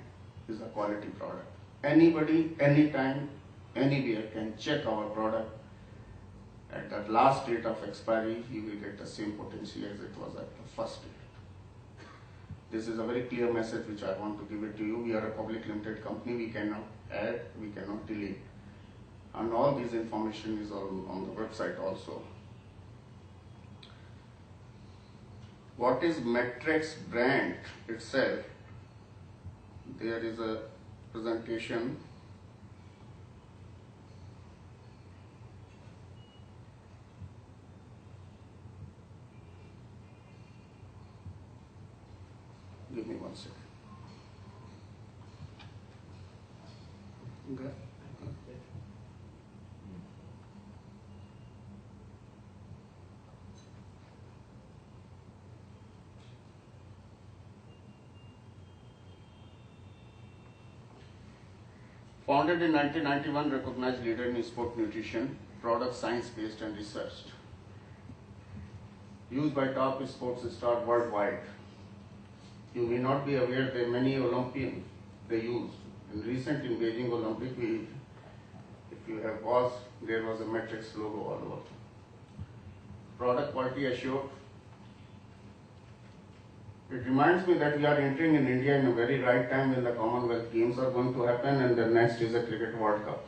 is a quality product. Anybody, anytime, anywhere can check our product at the last date of expiry, you will get the same potency as it was at the first date. This is a very clear message which I want to give it to you. We are a public limited company. We cannot add, we cannot delete. And all this information is on the website also. What is Matrix brand itself? There is a presentation. Give me 1 second. Okay. Founded in 1991, recognized leader in sport nutrition, product science-based and researched. Used by top sports stars worldwide. You may not be aware that many Olympians they use. In recent in Beijing Olympic, if you have watched, there was a Matrix logo all over. Product quality assured. It reminds me that we are entering in India in a very right time when the Commonwealth Games are going to happen and the next is a Cricket World Cup.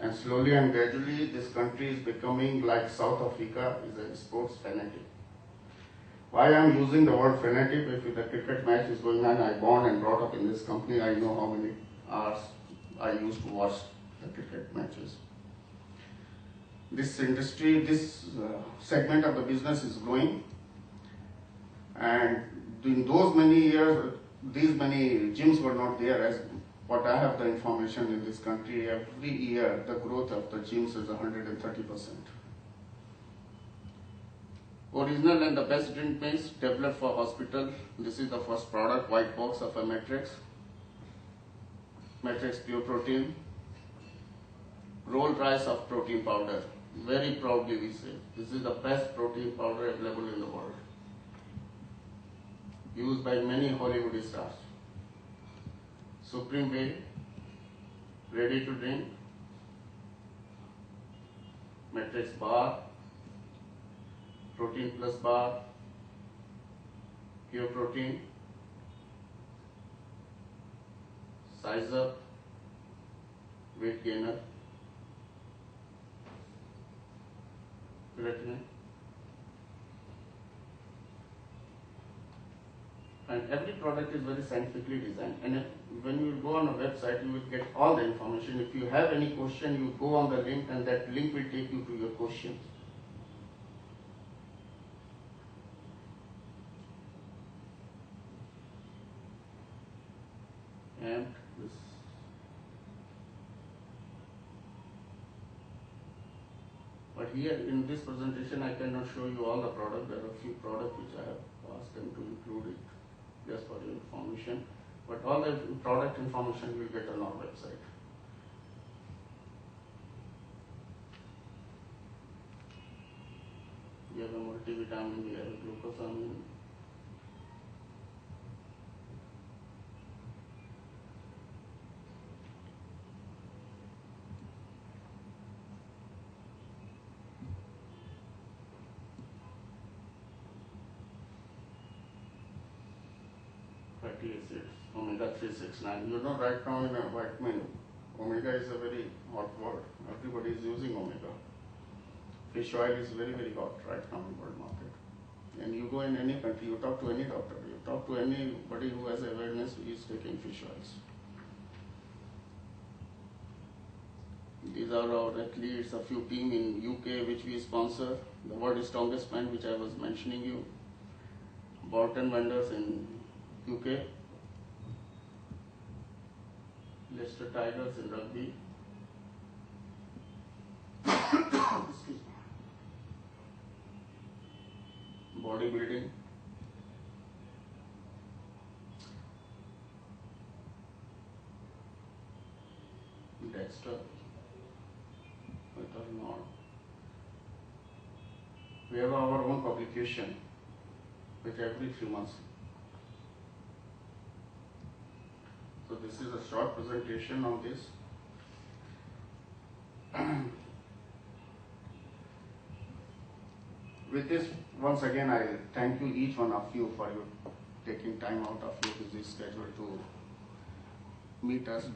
And slowly and gradually this country is becoming like South Africa is a sports fanatic. Why I am using the word fanatic? If the cricket match is going on, I born and brought up in this company, I know how many hours I used to watch the cricket matches. This industry, this segment of the business is growing, and in those many years, these many gyms were not there. As what I have the information in this country, every year the growth of the gyms is 130%. Original and the best drink mix developed for hospital. This is the first product, white box of a Matrix. Matrix Pure Protein. Rolled rice of protein powder. Very proudly we say, this is the best protein powder available in the world. Used by many Hollywood stars. Supreme Whey, ready to drink. Matrix bar, Protein Plus bar, Pure Protein, Size Up, Weight Gainer, creatinine. And every product is very scientifically designed. And when you go on a website, you will get all the information. If you have any question, you go on the link and that link will take you to your questions. And this. But here in this presentation, I cannot show you all the product. There are a few products which I have asked them to include it just for your information. But all the product information you will get on our website. We have a multivitamin, we have a glucosamine. Fatty acids, omega 369. You know, right now in a vitamin, omega is a very hot word. Everybody is using omega. Fish oil is very, very hot right now in the world market. And you go in any country, you talk to any doctor, you talk to anybody who has awareness, who is taking fish oils. These are our athletes, a few team in UK which we sponsor. The World Strongest Man, which I was mentioning you. Bolton Wanderers in UK. Leicester Tigers in rugby. Excuse me. Bodybuilding. Dexter. We have our own publication which every 3 months. So this is a short presentation on this. with this, once again, I thank you, each one of you, for your taking time out of your busy schedule to meet us.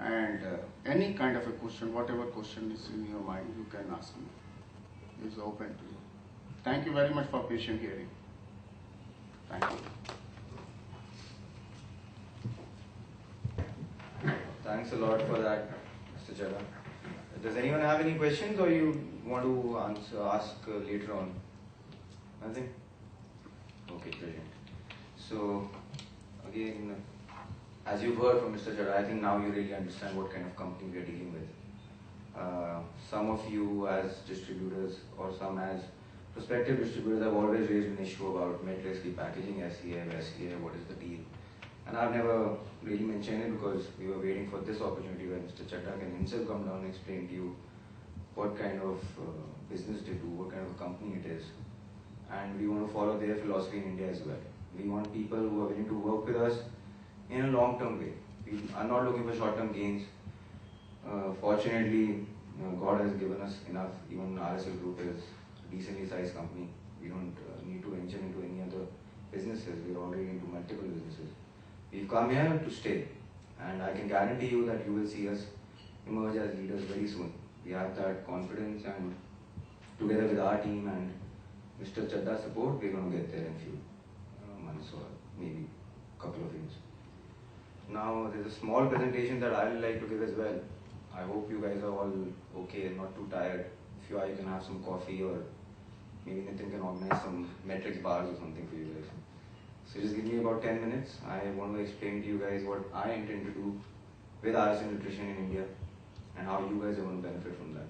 And any kind of a question, whatever question is in your mind, you can ask me. It's open to you. Thank you very much for patient hearing. Thank you. Thanks a lot for that, Mr. Chadha. Does anyone have any questions, or you want to ask later on? Nothing? Okay, brilliant. So, again, as you've heard from Mr. Chadha, I think now you really understand what kind of company we are dealing with. Some of you as distributors or some as prospective distributors have always raised an issue about Matrix packaging, SEA, what is the deal? And I've never really mentioned it because we were waiting for this opportunity where Mr. Chadha can himself come down and explain to you what kind of business they do, what kind of a company it is. And we want to follow their philosophy in India as well. We want people who are willing to work with us in a long-term way. We are not looking for short-term gains. Fortunately, God has given us enough. Even RSL Group is a decently sized company. We don't need to venture into any other businesses. We're already into multiple businesses. We've come here to stay, and I can guarantee you that you will see us emerge as leaders very soon. We have that confidence, and together with our team and Mr. Chadda's support, we're going to get there in a few months or maybe a couple of years. Now, there's a small presentation that I would like to give as well. I hope you guys are all okay and not too tired. If you are, you can have some coffee, or maybe Nitin can organize some Matrix bars or something for you guys. So just give me about 10 minutes. I want to explain to you guys what I intend to do with RSL Nutrition in India and how you guys are going to benefit from that.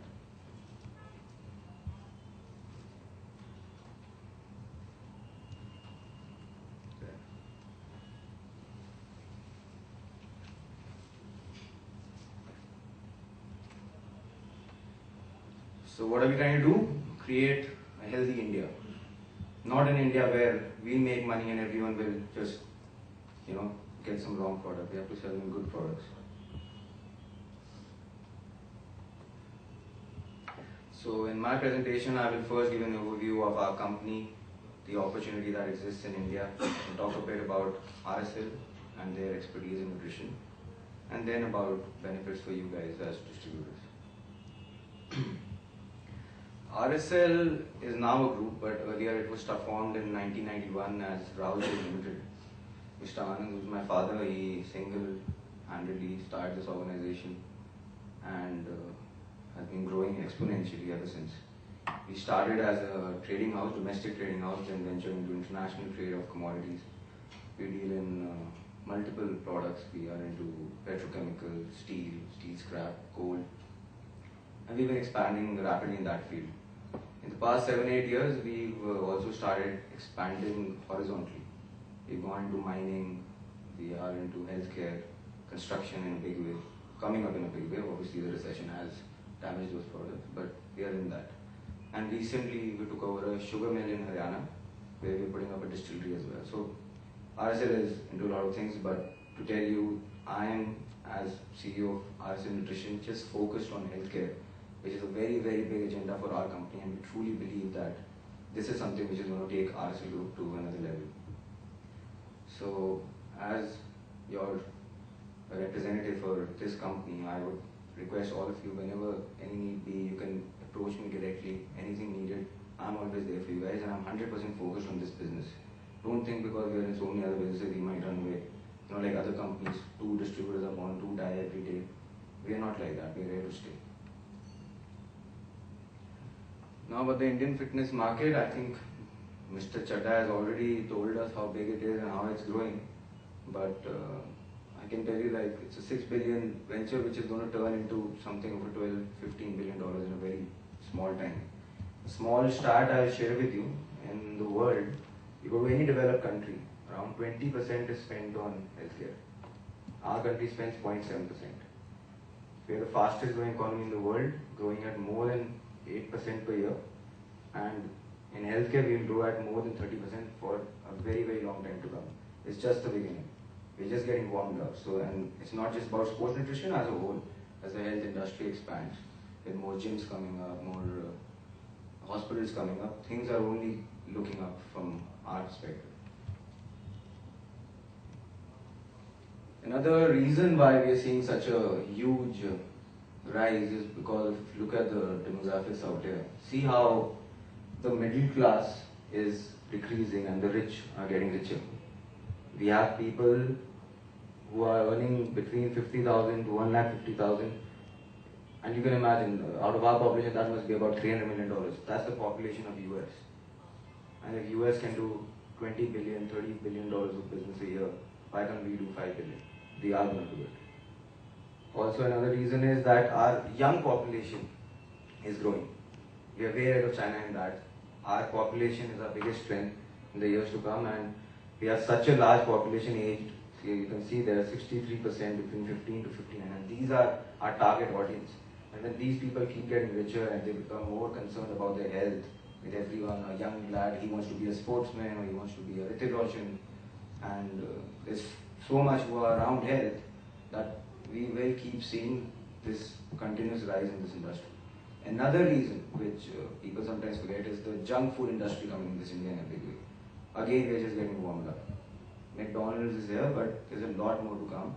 So what are we trying to do? Create a healthy India. Not an India where we make money and everyone will just, get some wrong product. We have to sell them good products. So in my presentation, I will first give an overview of our company, the opportunity that exists in India, and talk a bit about RSL and their expertise in nutrition, and then about benefits for you guys as distributors. RSL is now a group, but earlier it was formed in 1991 as Rahul Limited. Mr. Anand, who's my father, he single-handedly started this organization and has been growing exponentially ever since. We started as a trading house, domestic trading house, then ventured into international trade of commodities. We deal in multiple products. We are into petrochemical, steel scrap, coal, and we've been expanding rapidly in that field. In the past 7-8 years, we've also started expanding horizontally. We've gone into mining, we are into healthcare, construction in a big way, coming up in a big way. Obviously the recession has damaged those products, but we are in that. And recently we took over a sugar mill in Haryana, where we're putting up a distillery as well. So RSL is into a lot of things, but to tell you, I am, as CEO of RSL Nutrition, just focused on healthcare, which is a very, very big agenda for our company, and we truly believe that this is something which is going to take RSL Group to another level. So, as your representative for this company, I would request all of you, whenever any need be, you can approach me directly, anything needed. I'm always there for you guys, and I'm 100% focused on this business. Don't think because we are in so many other businesses, we might run away. Like other companies, 2 distributors are born, 2 die every day. We are not like that, we are here to stay. Now about the Indian fitness market, I think Mr. Chadda has already told us how big it is and how it's growing. But I can tell you, like, it's a $6 billion venture which is going to turn into something over $12-15 billion in a very small time. A small stat I'll share with you. In the world, you go to any developed country, around 20% is spent on healthcare. Our country spends 0.7%. We are the fastest growing economy in the world, growing at more than 8% per year, and in healthcare we will grow at more than 30% for a very, very long time to come. It's just the beginning. We're just getting warmed up. So, and it's not just about sports nutrition as a whole. As the health industry expands, with more gyms coming up, more hospitals coming up. Things are only looking up from our perspective. Another reason why we are seeing such a huge rise is because if you look at the demographics out there, see how the middle class is decreasing and the rich are getting richer. We have people who are earning between 50,000 to 1,50,000, and you can imagine out of our population that must be about $300 million. That's the population of US. And if US can do $20 billion, $30 billion of business a year, why can't we do $5 billion? We are going to do it. Also, another reason is that our young population is growing. We are way ahead of China in that. Our population is our biggest strength in the years to come, and we have such a large population aged. So you can see there are 63% between 15 to 59, and these are our target audience. And when these people keep getting richer and they become more concerned about their health, with everyone, a young lad, he wants to be a sportsman or he wants to be a Hrithik Roshan, and there's so much around health that we will keep seeing this continuous rise in this industry. Another reason which people sometimes forget is the junk food industry coming in this India in a big way. Again, we're just getting warmed up. McDonald's is here, but there's a lot more to come.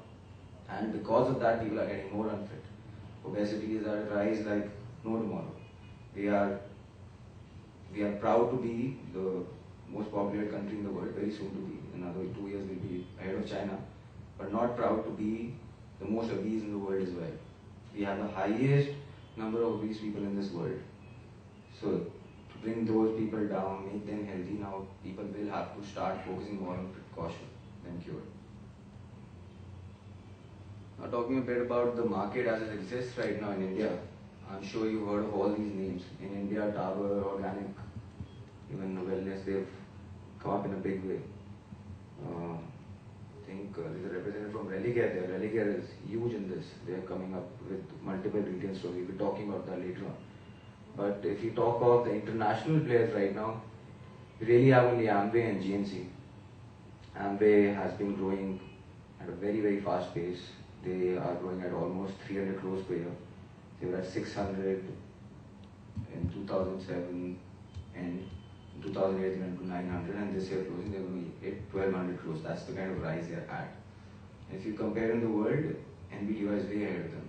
And because of that, people are getting more unfit. Obesity is at a rise like no tomorrow. We are proud to be the most populated country in the world, very soon to be. In another 2 years we'll be ahead of China, but not proud to be the most obese in the world as well. We have the highest number of obese people in this world. So to bring those people down, make them healthy, now people will have to start focusing more on precaution than cure. Now talking a bit about the market as it exists right now in India, I'm sure you've heard of all these names. In India, Dabur, Organic, even Wellness, they've come up in a big way. I think there's a representative from Religare there. Religare is huge in this. They're coming up with multiple retail stores. We'll be talking about that later on. But if you talk about the international players right now, we really have only Amway and GNC. Amway has been growing at a very, very fast pace. They are growing at almost 300 crores per year. They were at 600 in 2007 and in 2008 they went to 900, and this year closing they're going to hit 1200 crores. That's the kind of rise they're at. If you compare in the world, NBTY is way ahead of them.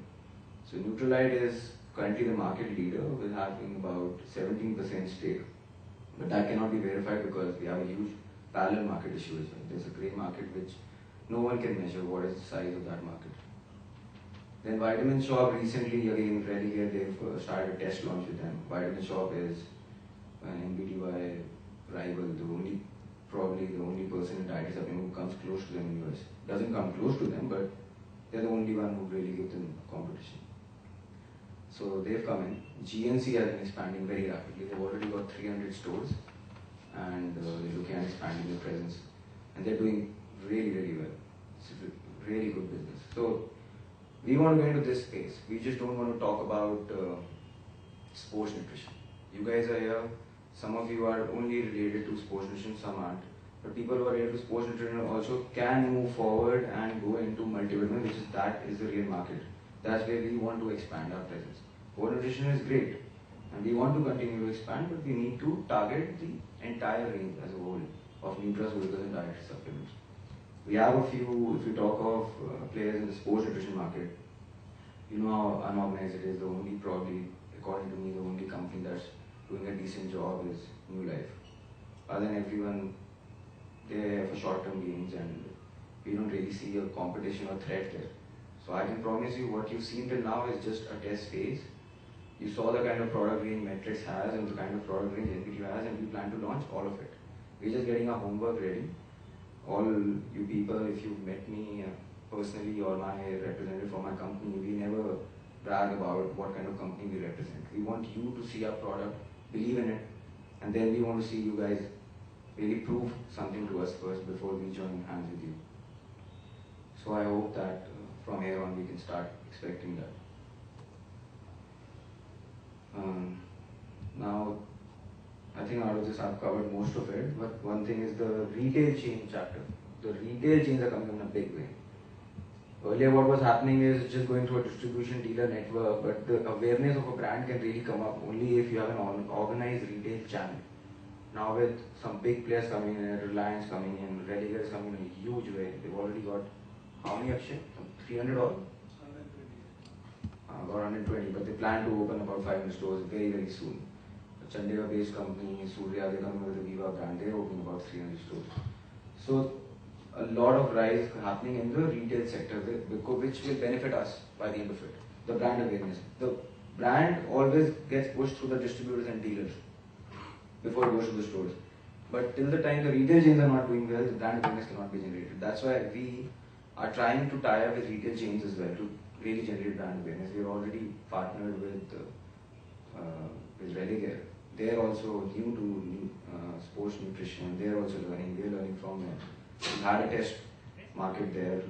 So Nutralite is currently the market leader with having about 17% stake. But that cannot be verified because we have a huge parallel market issue as well. There's a grey market which no one can measure what is the size of that market. Then Vitamin Shop recently, again Religare, they've started a test launch with them. Vitamin Shop is an NBTY rival, probably the only person in dietary supplement who comes close to them in the US. Doesn't come close to them, but they're the only one who really gives them competition. So they've come in. GNC has been expanding very rapidly. They've already got 300 stores, and they're looking at expanding their presence. And they're doing really, really well. It's a really good business. So we want to go into this space. We just don't want to talk about sports nutrition. You guys are here. Some of you are only related to sports nutrition, some aren't. But people who are related to sports nutrition also can move forward and go into multivitamin, which is the real market. That's where we want to expand our presence. Core nutrition is great, and we want to continue to expand, but we need to target the entire range as a whole of nutraceuticals and dietary supplements. We have a few, if you talk of players in the sports nutrition market, you know how unorganized it is. The only, probably, according to me, the only company that's doing a decent job is New Life. Other than everyone, they're here for short-term gains, and we don't really see a competition or threat there. So I can promise you what you've seen till now is just a test phase. You saw the kind of product range Metrics has and the kind of product range NBTY has, and we plan to launch all of it. We're just getting our homework ready. All you people, if you've met me personally or my representative from my company, we never brag about what kind of company we represent. We want you to see our product, believe in it, and then we want to see you guys really prove something to us first before we join hands with you. So I hope that from here on we can start expecting that. Now, I think out of this I've covered most of it, but one thing is the retail chain chapter. The retail chains are coming in a big way. Earlier what was happening is just going through a distribution dealer network, but the awareness of a brand can really come up only if you have an organized retail channel. Now with some big players coming in, Reliance coming in, Religare is coming in a huge way. They've already got, how many Akshay? 300 all? About 120, but they plan to open about 500 stores very, very soon. A Chandigarh based company, Surya, they're coming with the Viva brand, they're opening about 300 stores. So a lot of rise happening in the retail sector, which will benefit us by the end of it. The brand awareness. The brand always gets pushed through the distributors and dealers before it goes to the stores. But till the time the retail chains are not doing well, the brand awareness cannot be generated. That's why we are trying to tie up with retail chains as well to really generate brand awareness. We are already partnered with Religare. They are also new to sports nutrition. They are also learning. We are learning from them. We had a test market there.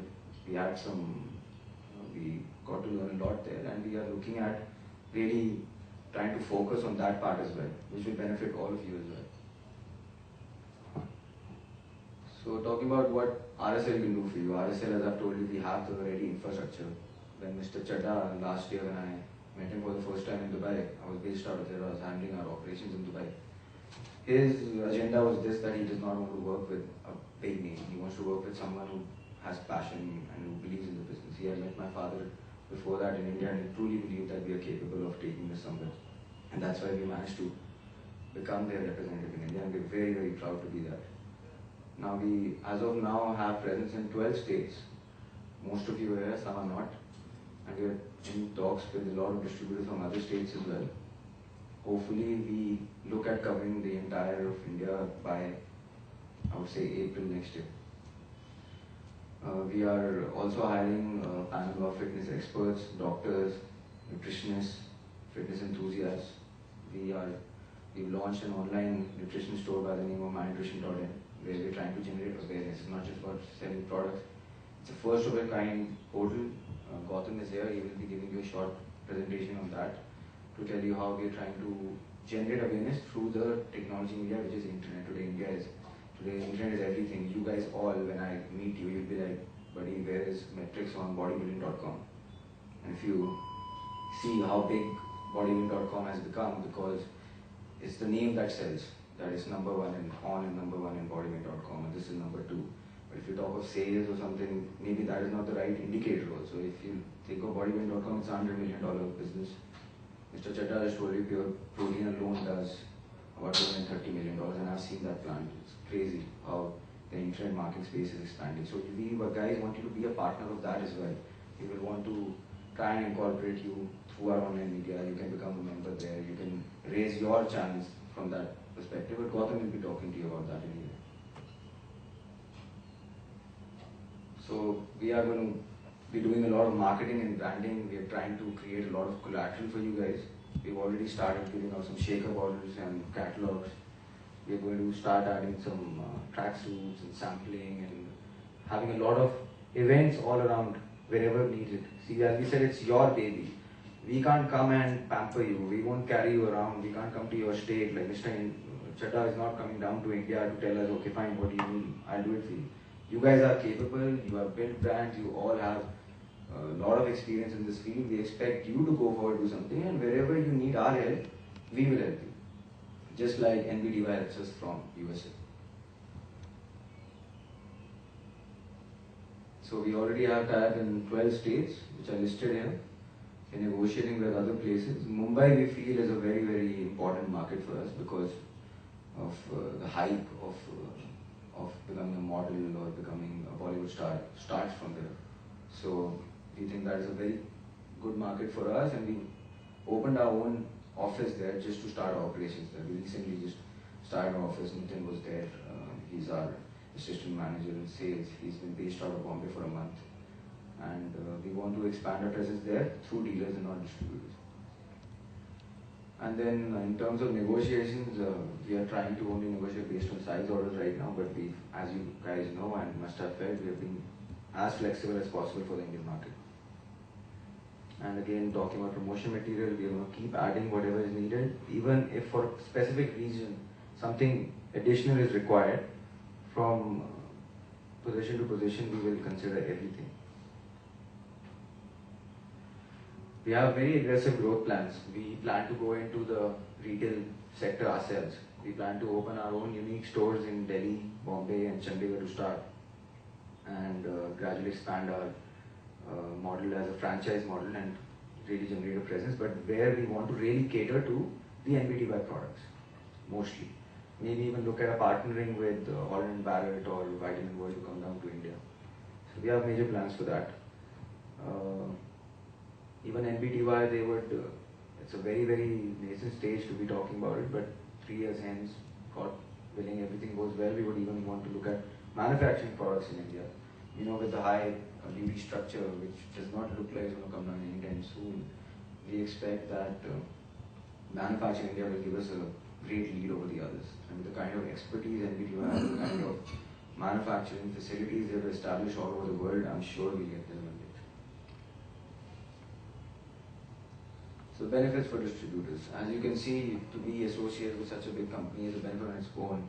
We had we got to learn a lot there, and we are looking at really trying to focus on that part as well, which will benefit all of you as well. So talking about what RSL can do for you. RSL, as I've told you, we have the ready infrastructure. When Mr. Chadha last year, when I met him for the first time in Dubai, I was based out of there, I was handling our operations in Dubai. His agenda was this, that he does not want to work with a big name. He wants to work with someone who has passion and who believes in the business. He had met my father before that in India, and he truly believed that we are capable of taking this somewhere. And that's why we managed to become their representative in India, and we're very, very proud to be that. Now we, as of now, have presence in 12 states. Most of you are here, some are not. And we are in talks with a lot of distributors from other states as well. Hopefully we look at covering the entire of India by, I would say, April next year. We are also hiring a panel of fitness experts, doctors, nutritionists, fitness enthusiasts. We've launched an online nutrition store by the name of mynutrition.in, where we're trying to generate awareness. It's not just about selling products. It's a first of a kind portal. Gautam is here. He will be giving you a short presentation on that to tell you how we're trying to generate awareness through the technology media, which is internet. Today internet is everything. You guys all, when I meet you, you'll be like, buddy, where is metrics on bodybuilding.com? And if you see how big bodybuilding.com has become, because it's the name that sells. That is number one and number one in bodybuilding.com, and this is number two. But if you talk of sales or something, maybe that is not the right indicator also. If you think of bodybuilding.com, it's a $100 million business. Mr. Chadha has told you Pure Protein alone does about $230 million, and I've seen that plant. It's crazy how the internet market space is expanding. So we guys want you to be a partner of that as well. We will want to try and incorporate you through our online media. You can become a member there. You can raise your channels from that perspective. But Gautam will be talking to you about that anyway. So we are going to be doing a lot of marketing and branding. We are trying to create a lot of collateral for you guys. We've already started giving out some shaker bottles and catalogs. We're going to start adding some tracksuits and sampling and having a lot of events all around wherever needed. See, as we said, it's your baby. We can't come and pamper you. We won't carry you around. We can't come to your state. Like Mr. Chadha is not coming down to India to tell us, okay, fine, what do you need? I'll do it for you. You guys are capable, you have built brands, you all have a lot of experience in this field. We expect you to go forward, do something, and wherever you need our help, we will help you. Just like NBDY helps us from USA. So we already have tie-up in 12 states, which are listed here. We're negotiating with other places. Mumbai, we feel, is a very, very important market for us because of the hype of becoming a model or becoming a Bollywood star starts from there. So we think that is a very good market for us, and we opened our own office there just to start our operations there. We recently just started our office. Nitin was there. He's our assistant manager in sales. He's been based out of Bombay for a month. And we want to expand our presence there through dealers and not distributors. And then in terms of negotiations, we are trying to only negotiate based on size orders right now, but we, as you guys know and must have felt, we have been as flexible as possible for the Indian market. And again, talking about promotion material, we are going to keep adding whatever is needed. Even if for a specific region, something additional is required, from position to position, we will consider everything. We have very aggressive growth plans. We plan to go into the retail sector ourselves. We plan to open our own unique stores in Delhi, Bombay and Chandigarh to start, and gradually expand our model as a franchise model and really generate a presence, but where we want to really cater to the NBTY products, mostly. Maybe even look at a partnering with Holland Barrett or Vitamin World to come down to India. So we have major plans for that. Even NBTY, they would, it's a very, very nascent stage to be talking about it, but 3 years hence, God willing, everything goes well, we would even want to look at manufacturing products in India. You know, with the high duty structure, which does not look like it's going to come down anytime soon, we expect that manufacturing in India will give us a great lead over the others. And with the kind of expertise NBTY has, the kind of manufacturing facilities they've established all over the world, I'm sure we'll get them. So benefits for distributors. As you can see, to be associated with such a big company is a benefit on its own.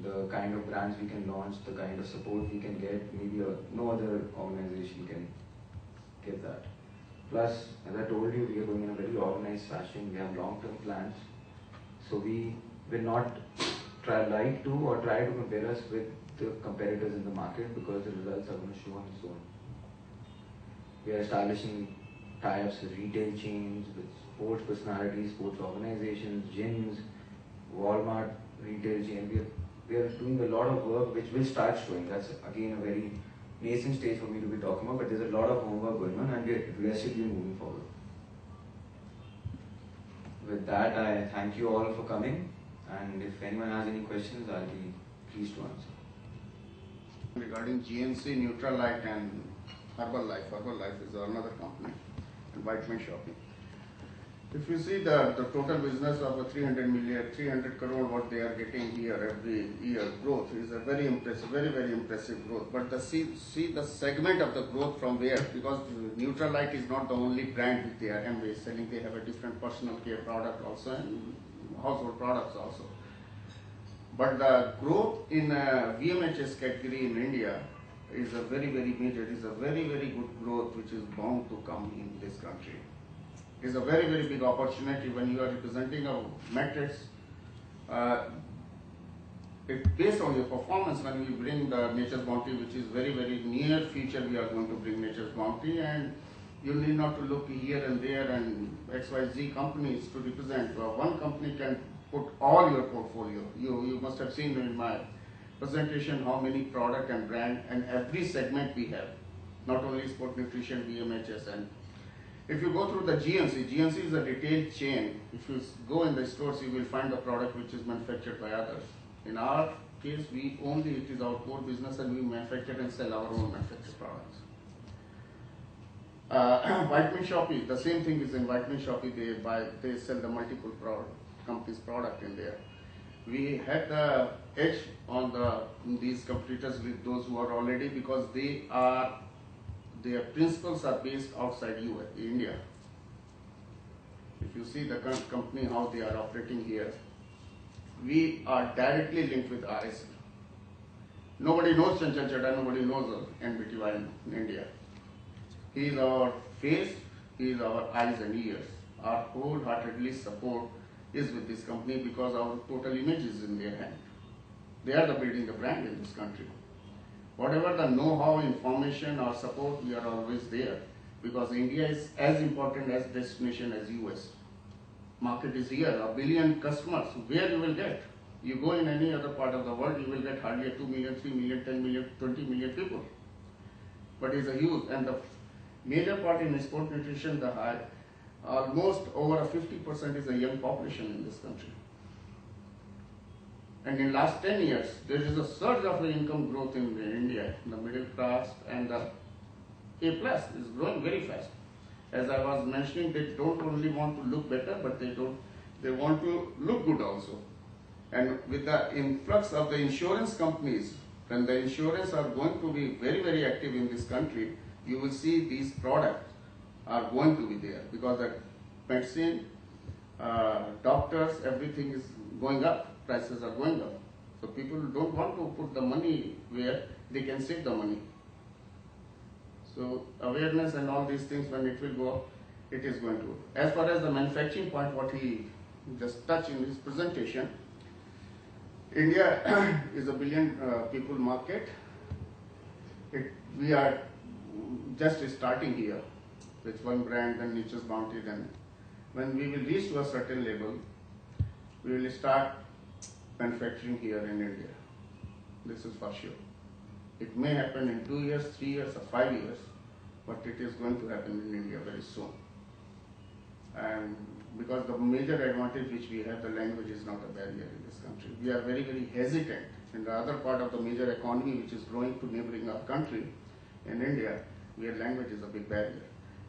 The kind of brands we can launch, the kind of support we can get, maybe no other organization can give that. Plus, as I told you, we are going in a very organized fashion. We have long-term plans. So we will not try to compare us with the competitors in the market, because the results are going to show on its own. We are establishing tie-ups with retail chains, with sports personalities, sports organizations, gyms, Walmart retail chain. We are doing a lot of work which will start showing. That's again a very nascent stage for me to be talking about, but there's a lot of homework going on and we are aggressively moving forward. With that, I thank you all for coming, and if anyone has any questions, I'll be pleased to answer. Regarding GNC, Nutralite and Herbalife. Herbalife is another company, and Vitamin Shopping. If you see the total business of 300 crore what they are getting here every year, growth is a very impressive, very impressive growth. But see the segment of the growth from where, because Nutralite is not the only brand which they are selling. They have a different personal care product also and household products also. But the growth in VMHS category in India is a very major. It is a very good growth which is bound to come in this country. It is a very big opportunity when you are representing a matrix. Based on your performance, when we bring the Nature's Bounty, which is very near future, we are going to bring Nature's Bounty, and you need not to look here and there and XYZ companies to represent. One company can put all your portfolio. You must have seen in my presentation how many product and brand and every segment we have, not only sport nutrition, VMHS. And if you go through the GNC is a retail chain. If you go in the stores, you will find the product which is manufactured by others. In our case, it is our core business, and we manufacture and sell our own manufactured products. Vitamin Shoppe, the same thing is in Vitamin Shoppe. They sell the multiple companies' product in there. We had the edge on these competitors with those who are already, because their principles are based outside India. If you see the current company, how they are operating here, we are directly linked with RSL. Nobody knows Chanchal Chadha, nobody knows NBTY in India. He is our face, he is our eyes and ears. Our wholeheartedly support is with this company, because our total image is in their hand. They are building the brand in this country. Whatever the know-how, information or support, we are always there, because India is as important as destination as US. Market is here, 1 billion customers. Where you will get? You go in any other part of the world, you will get hardly 2 million, 3 million, 10 million, 20 million people. But it's a huge, and the major part in sport nutrition, almost over 50% is a young population in this country. And in last 10 years, there is a surge of income growth in India. The middle class and the A+ is growing very fast. As I was mentioning, they don't only want to look better, but they want to look good also. And with the influx of the insurance companies, when the insurance are going to be very active in this country, you will see these products are going to be there, because the medicine, doctors, everything is going up. Prices are going up. So people don't want to put the money where they can save the money. So awareness and all these things, when it will go up, it is going to. As far as the manufacturing point, what he just touched in his presentation, India is a billion people market. We are just starting here with one brand, then Nature's Bounty. Then when we will reach to a certain level, we will start manufacturing here in India. This is for sure. It may happen in 2 years, 3 years, or 5 years, but it is going to happen in India very soon. And because the major advantage which we have, the language is not a barrier in this country. We are very, very hesitant in the other part of the major economy which is growing to neighboring our country, in India, where language is a big barrier.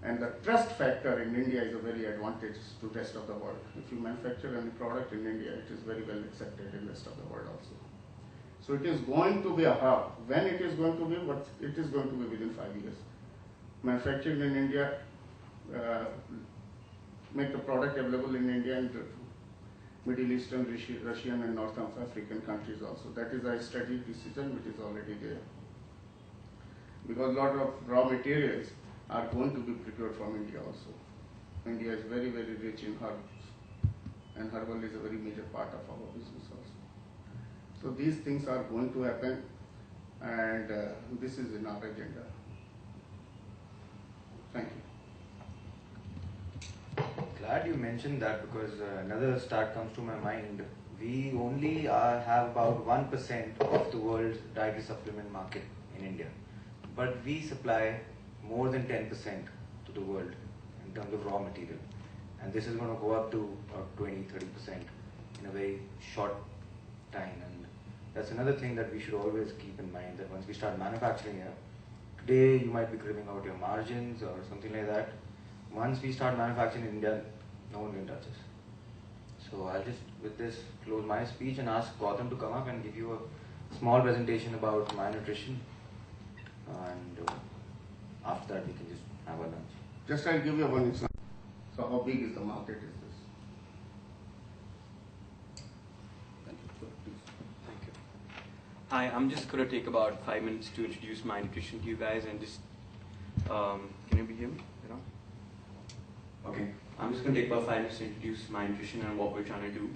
And the trust factor in India is a very advantage to the rest of the world. If you manufacture any product in India, it is very well accepted in the rest of the world also. So it is going to be a hub. When it is going to be, but it is going to be within 5 years. Manufacturing in India, make the product available in India and Middle Eastern, Russian and North African countries also. That is a strategic decision which is already there. Because a lot of raw materials are going to be procured from India also. India is very, very rich in herbs, and herbal is a very major part of our business also. So these things are going to happen, and this is in our agenda. Thank you. Glad you mentioned that, because another stat comes to my mind. We only have about 1% of the world's dietary supplement market in India, but we supply more than 10% to the world in terms of raw material, and this is going to go up to 20-30% in a very short time. And that's another thing that we should always keep in mind, that once we start manufacturing here, today you might be cribbing out your margins or something like that. Once we start manufacturing in India, no one can touch us. So I'll just with this close my speech and ask Gautam to come up and give you a small presentation about my nutrition, and after that we can just have a lunch. Just I'll give you one example. So how big is the market is this? Thank you. Hi, I'm just going to take about 5 minutes to introduce my nutrition to you guys, and just can you hear me? Okay, I'm just going to take about 5 minutes to introduce my nutrition and what we're trying to do.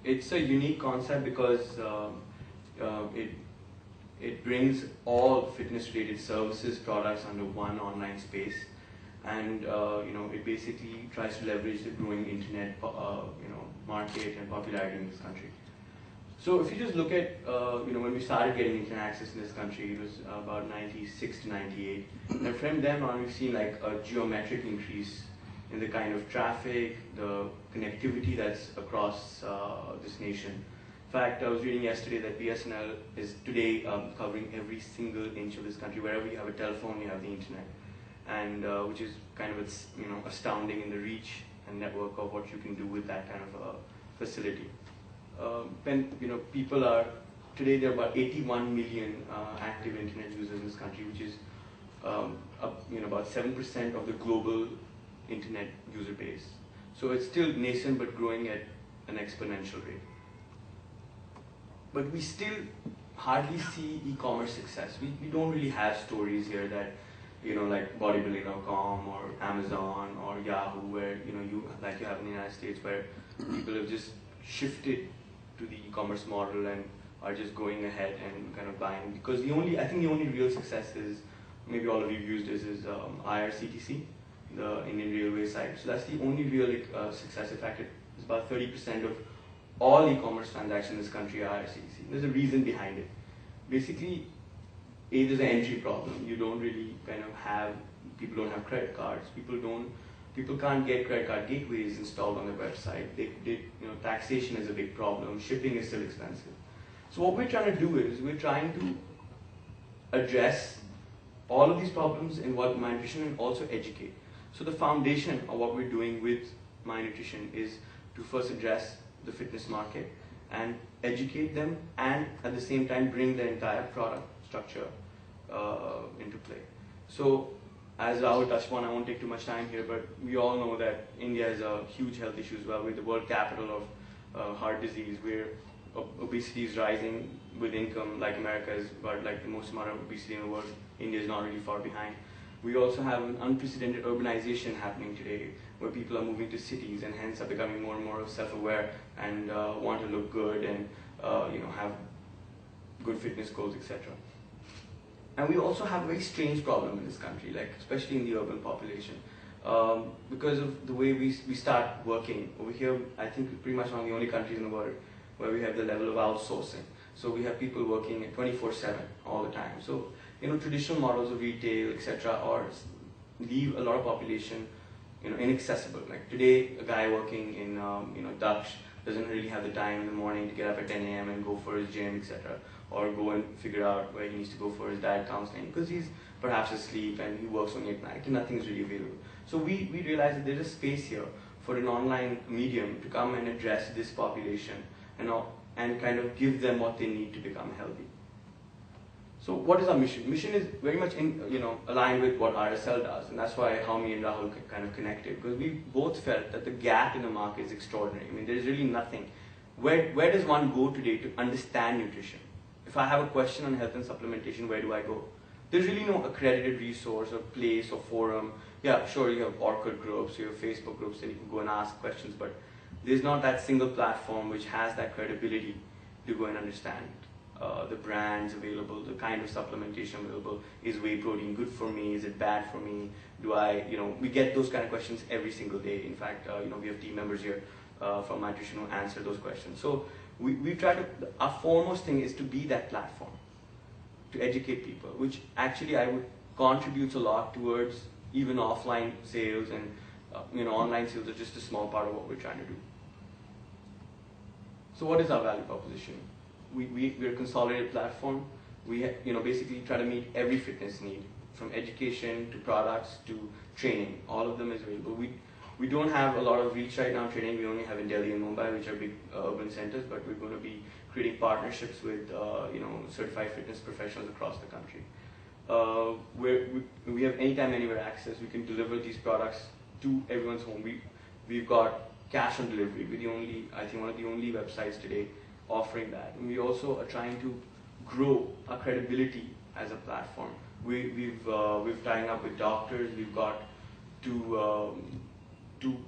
It's a unique concept because it brings all fitness-related services, products under one online space, and it basically tries to leverage the growing internet market and popularity in this country. So if you just look at when we started getting internet access in this country, it was about 96 to 98, and from then on we've seen like a geometric increase in the kind of traffic, the connectivity that's across this nation. In fact, I was reading yesterday that BSNL is today covering every single inch of this country. Wherever you have a telephone, you have the internet, and which is kind of astounding in the reach and network of what you can do with that kind of facility. When people are today, there are about 81 million active internet users in this country, which is about 7% of the global internet user base. So it's still nascent but growing at an exponential rate. But we still hardly see e-commerce success. We don't really have stories here that, like bodybuilding.com or Amazon or Yahoo, where you have in the United States, where people have just shifted to the e-commerce model and are just going ahead and kind of buying. Because I think the only real success is, maybe all of you used this, is IRCTC, the Indian Railway site. So that's the only real success. In fact, it's about 30% of all e-commerce transactions in this country are IRCTC. There's a reason behind it. Basically, there's an entry problem. You don't really people don't have credit cards. People can't get credit card gateways installed on their website. Taxation is a big problem. Shipping is still expensive. So what we're trying to do is we're trying to address all of these problems in what My Nutrition, and also educate. So the foundation of what we're doing with My Nutrition is to first address the fitness market and educate them, and at the same time bring the entire product structure into play. So as Rahul touched upon, I won't take too much time here, but we all know that India is a huge health issue as well. We're the world capital of heart disease, where obesity is rising with income. Like America has got like the most amount of obesity in the world. India is not really far behind. We also have an unprecedented urbanization happening today, where people are moving to cities and hence are becoming more and more self-aware and want to look good and have good fitness goals, etc. And we also have a very strange problem in this country, like especially in the urban population. Because of the way we start working over here, I think pretty much one of the only countries in the world where we have the level of outsourcing. So we have people working 24/7 all the time. So traditional models of retail, etc., or leave a lot of population inaccessible. Like today, a guy working in Dutch doesn't really have the time in the morning to get up at 10 a.m. and go for his gym, etc., or go and figure out where he needs to go for his diet counseling, because he's perhaps asleep and he works only at night and nothing is really available. So we realized that there is space here for an online medium to come and address this population and kind of give them what they need to become healthy. So what is our mission? Mission is very much aligned with what RSL does, and that's why how me and Rahul kind of connected, because we both felt that the gap in the market is extraordinary. I mean, there is really nothing. Where does one go today to understand nutrition? If I have a question on health and supplementation, where do I go? There's really no accredited resource or place or forum. Yeah, sure, you have Orkut groups, you have Facebook groups, and you can go and ask questions, but there's not that single platform which has that credibility to go and understand the brands available, the kind of supplementation available. Is whey protein good for me? Is it bad for me? Do I, we get those kind of questions every single day. In fact, we have team members here from Nutrition who answer those questions. So we try to, our foremost thing is to be that platform, to educate people, which actually I would contributes a lot towards even offline sales, and online sales are just a small part of what we're trying to do. So what is our value proposition? We're a consolidated platform. We basically try to meet every fitness need, from education to products to training. All of them is available. We don't have a lot of reach right now training. We only have in Delhi and Mumbai, which are big urban centers, but we're going to be creating partnerships with certified fitness professionals across the country. We have anytime, anywhere access. We can deliver these products to everyone's home. We've got cash on delivery. We're I think one of the only websites today offering that. And we also are trying to grow our credibility as a platform. We've tied up with doctors. We've got two.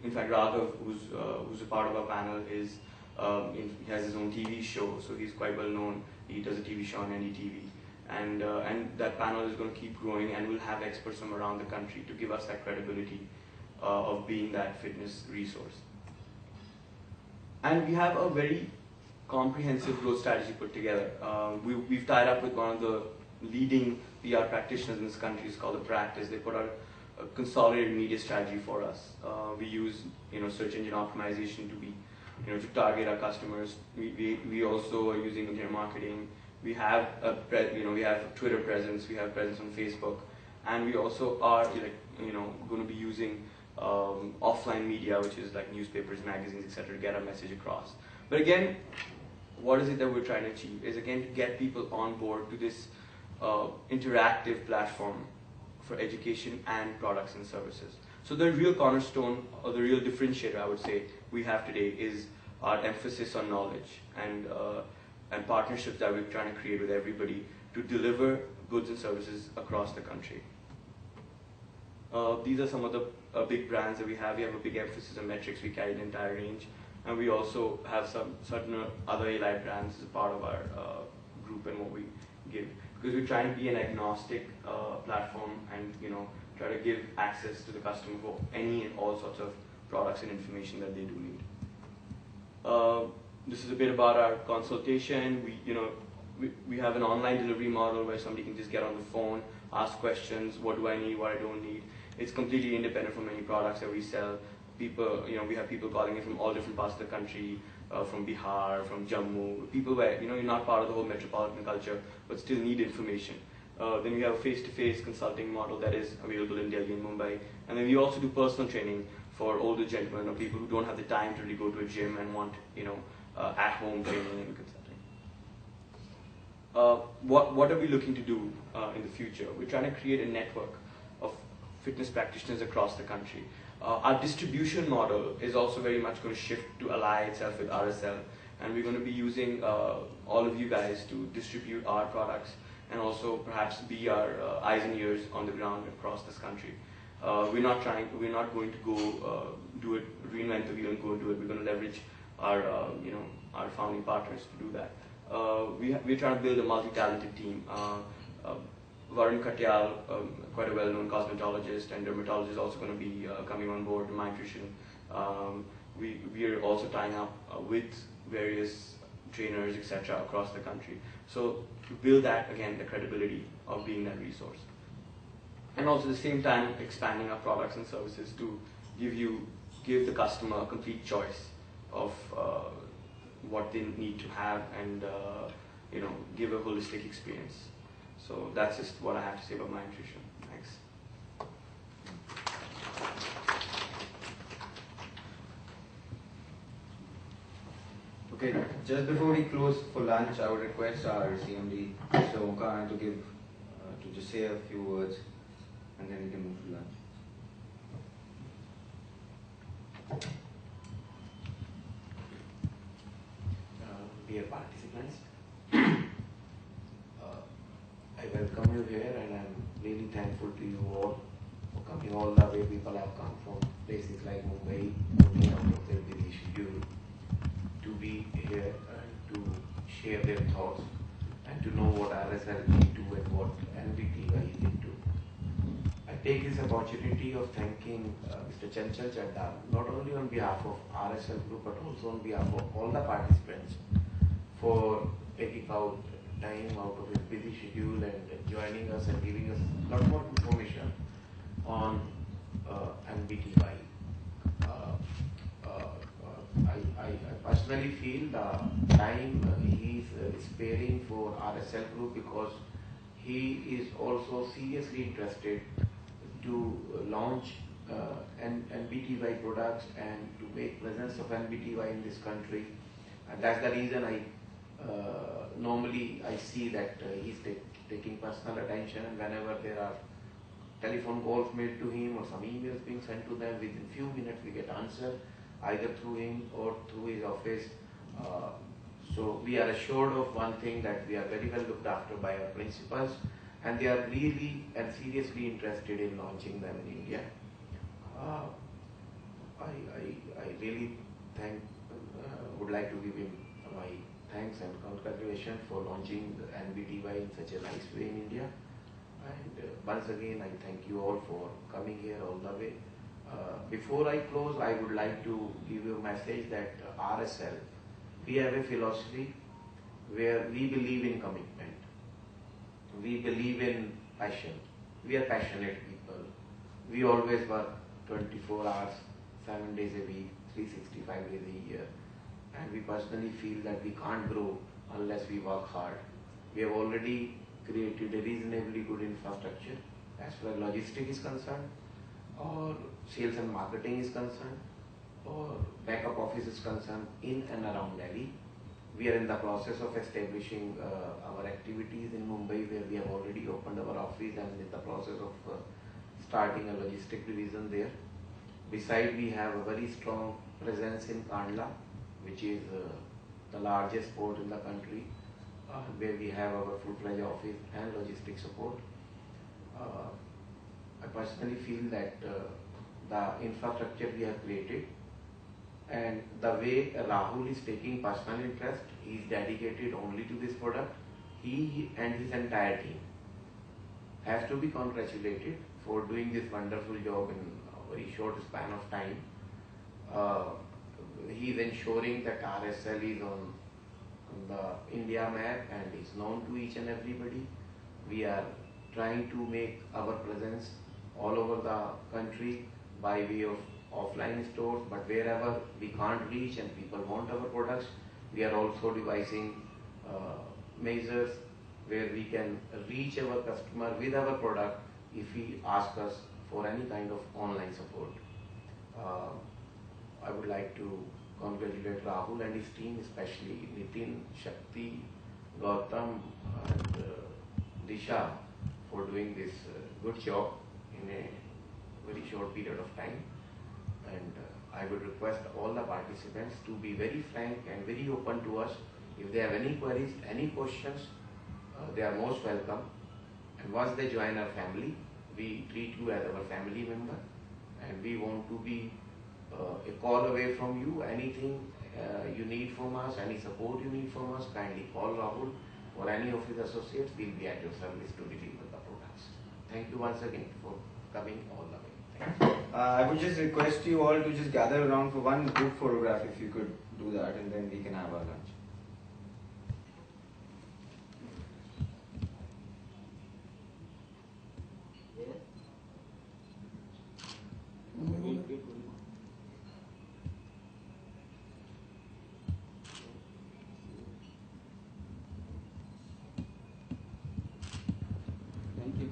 In fact, Raghav, who's a part of our panel, he has his own TV show, so he's quite well known. He does a TV show on NDTV, and that panel is going to keep growing, and we'll have experts from around the country to give us that credibility of being that fitness resource. And we have a very comprehensive growth strategy put together. We've tied up with one of the leading PR practitioners in this country. It's called The Practice. They put out a consolidated media strategy for us. We use search engine optimization to target our customers. We also are using internet marketing. We have we have a Twitter presence. We have presence on Facebook, and we also are going to be using offline media, which is like newspapers, magazines, etc., to get our message across. But again, what is it that we're trying to achieve? Is again to get people on board to this interactive platform for education and products and services. So the real cornerstone, or the real differentiator, I would say, we have today is our emphasis on knowledge and partnerships that we're trying to create with everybody to deliver goods and services across the country. These are some of the big brands that we have. We have a big emphasis on metrics. We carry the entire range, and we also have some certain other allied brands as a part of our group and what we give. Because we're trying to be an agnostic platform and try to give access to the customer for any and all sorts of products and information that they do need. This is a bit about our consultation. We have an online delivery model where somebody can just get on the phone, ask questions, what do I need, what I don't need. It's completely independent from any products that we sell. People, we have people calling in from all different parts of the country, from Bihar, from Jammu, people where you're not part of the whole metropolitan culture but still need information. Then we have a face-to-face consulting model that is available in Delhi and Mumbai, and then we also do personal training for older gentlemen or people who don't have the time to really go to a gym and want at-home training and consulting. What are we looking to do in the future? We're trying to create a network of fitness practitioners across the country. Our distribution model is also very much going to shift to ally itself with RSL, and we're going to be using all of you guys to distribute our products and also perhaps be our eyes and ears on the ground across this country. We're not going to go do it, reinvent the wheel and go do it. We're going to leverage our, our founding partners to do that. We're trying to build a multi-talented team. Varun Katyal, quite a well-known cosmetologist and dermatologist, is also going to be coming on board to MyNutrition. We are also tying up with various trainers, etc., across the country. So to build that, again, the credibility of being that resource. And also at the same time expanding our products and services to give the customer a complete choice of what they need to have and give a holistic experience. So that's just what I have to say about MyNutrition. Thanks. Okay, just before we close for lunch, I would request our CMD, Mr. Omkaran, to just say a few words, and then we can move to lunch. Dear participants, I welcome you here, and I'm really thankful to you all for coming all the way. People have come from places like Mumbai, only out of their busy schedule, to be here and to share their thoughts and to know what RSL is into and what NBTY is into. I take this opportunity of thanking Mr. Chanchal Chadda, not only on behalf of RSL Group but also on behalf of all the participants, for taking out time out of his busy schedule and joining us and giving us a lot more information on NBTY. I personally feel the time he is sparing for RSL Group, because he is also seriously interested to launch NBTY products and to make presence of NBTY in this country. And that's the reason normally I see that he's taking personal attention, and whenever there are telephone calls made to him or some emails being sent to them, within few minutes we get answer either through him or through his office. So we are assured of one thing, that we are very well looked after by our principals, and they are really and seriously interested in launching them in India. I really would like to give him my thanks and congratulations for launching the NBTY in such a nice way in India. And once again, I thank you all for coming here all the way. Before I close, I would like to give you a message that RSL, we have a philosophy where we believe in commitment. We believe in passion. We are passionate people. We always work 24 hours, 7 days a week, 365 days a year. And we personally feel that we can't grow unless we work hard. We have already created a reasonably good infrastructure as far as logistics is concerned, or sales and marketing is concerned, or backup office is concerned in and around Delhi. We are in the process of establishing our activities in Mumbai, where we have already opened our office and in the process of starting a logistic division there. Besides, we have a very strong presence in Kandla, which is the largest port in the country, where we have our full-fledged office and logistic support. I personally feel that the infrastructure we have created and the way Rahul is taking personal interest, he is dedicated only to this product. He and his entire team has to be congratulated for doing this wonderful job in a very short span of time. He is ensuring that RSL is on the India map and is known to each and everybody. We are trying to make our presence all over the country by way of offline stores, but wherever we can't reach and people want our products, we are also devising measures where we can reach our customer with our product if he asks us for any kind of online support. I would like to congratulate Rahul and his team, especially Nitin, Shakti, Gautam and Disha, for doing this good job in a very short period of time. And I would request all the participants to be very frank and very open to us. If they have any queries, any questions, they are most welcome. And once they join our family, we treat you as our family member, and we want to be a call away from you. Anything you need from us, any support you need from us, kindly call Rahul or any of his associates. We'll be at your service to deliver the products. Thank you once again for coming all the way. Thank you. I would just request you all to just gather around for one group photograph if you could do that, and then we can have our lunch. Thank you.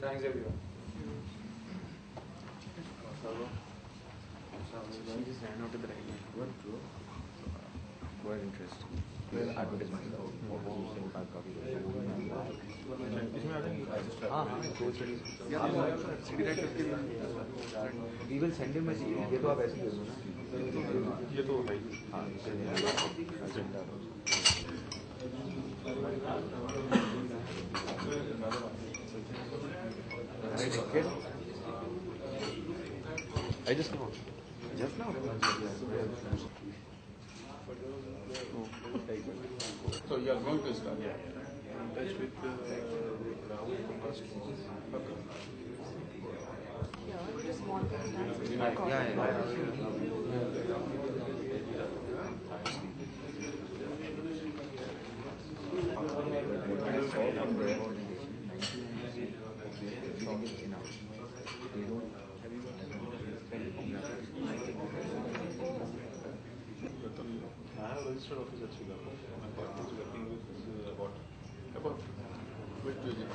Thanks everyone. We just ran out of the right line. What true? Quite interesting. Advertisement. We will send him a CD. ये तो आप ऐसे ही दो ना. ये तो है. हाँ. I just know. Just now. So you are going to start? Yeah. In touch with Rahul from last. I have registered office at Chicago. My partner is working with about which division?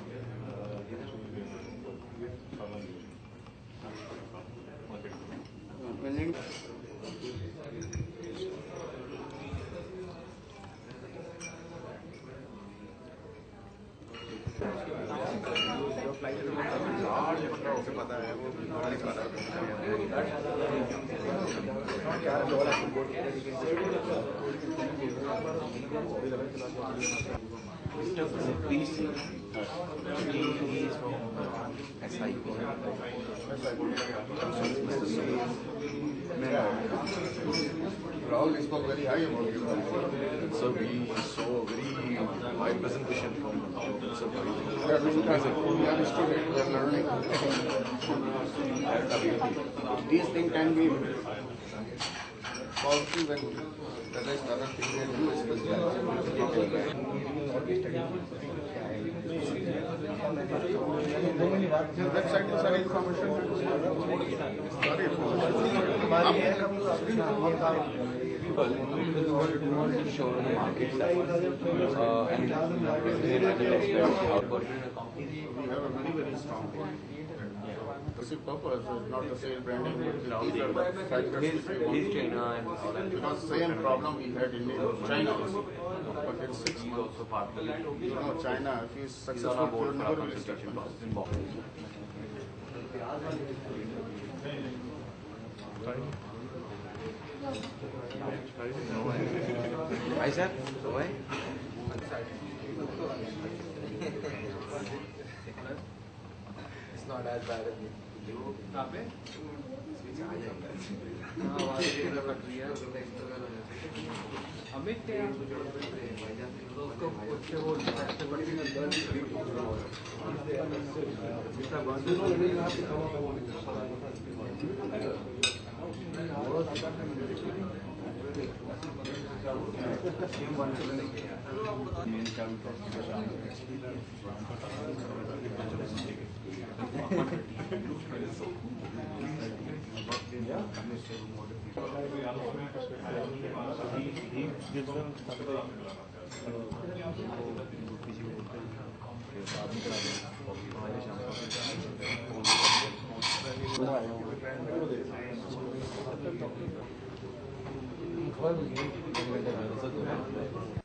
Rahul spoke very high about you. So we saw very high presentation from so We are students, we are learning. These things can be positive and the rest other things they do, website में सारी information people who want to show the market size and they have the expert. We have a very strong point. The purpose is not the sale branding, but these are the factors. His China and all that. Because same problem we had in China also. But in 6 months, Also partly. you know, China, if he is He's on our successful, board for our never will start. consultation in Bombay. Why sir? Why? It's not as bad as you. Amit उसको उससे वो He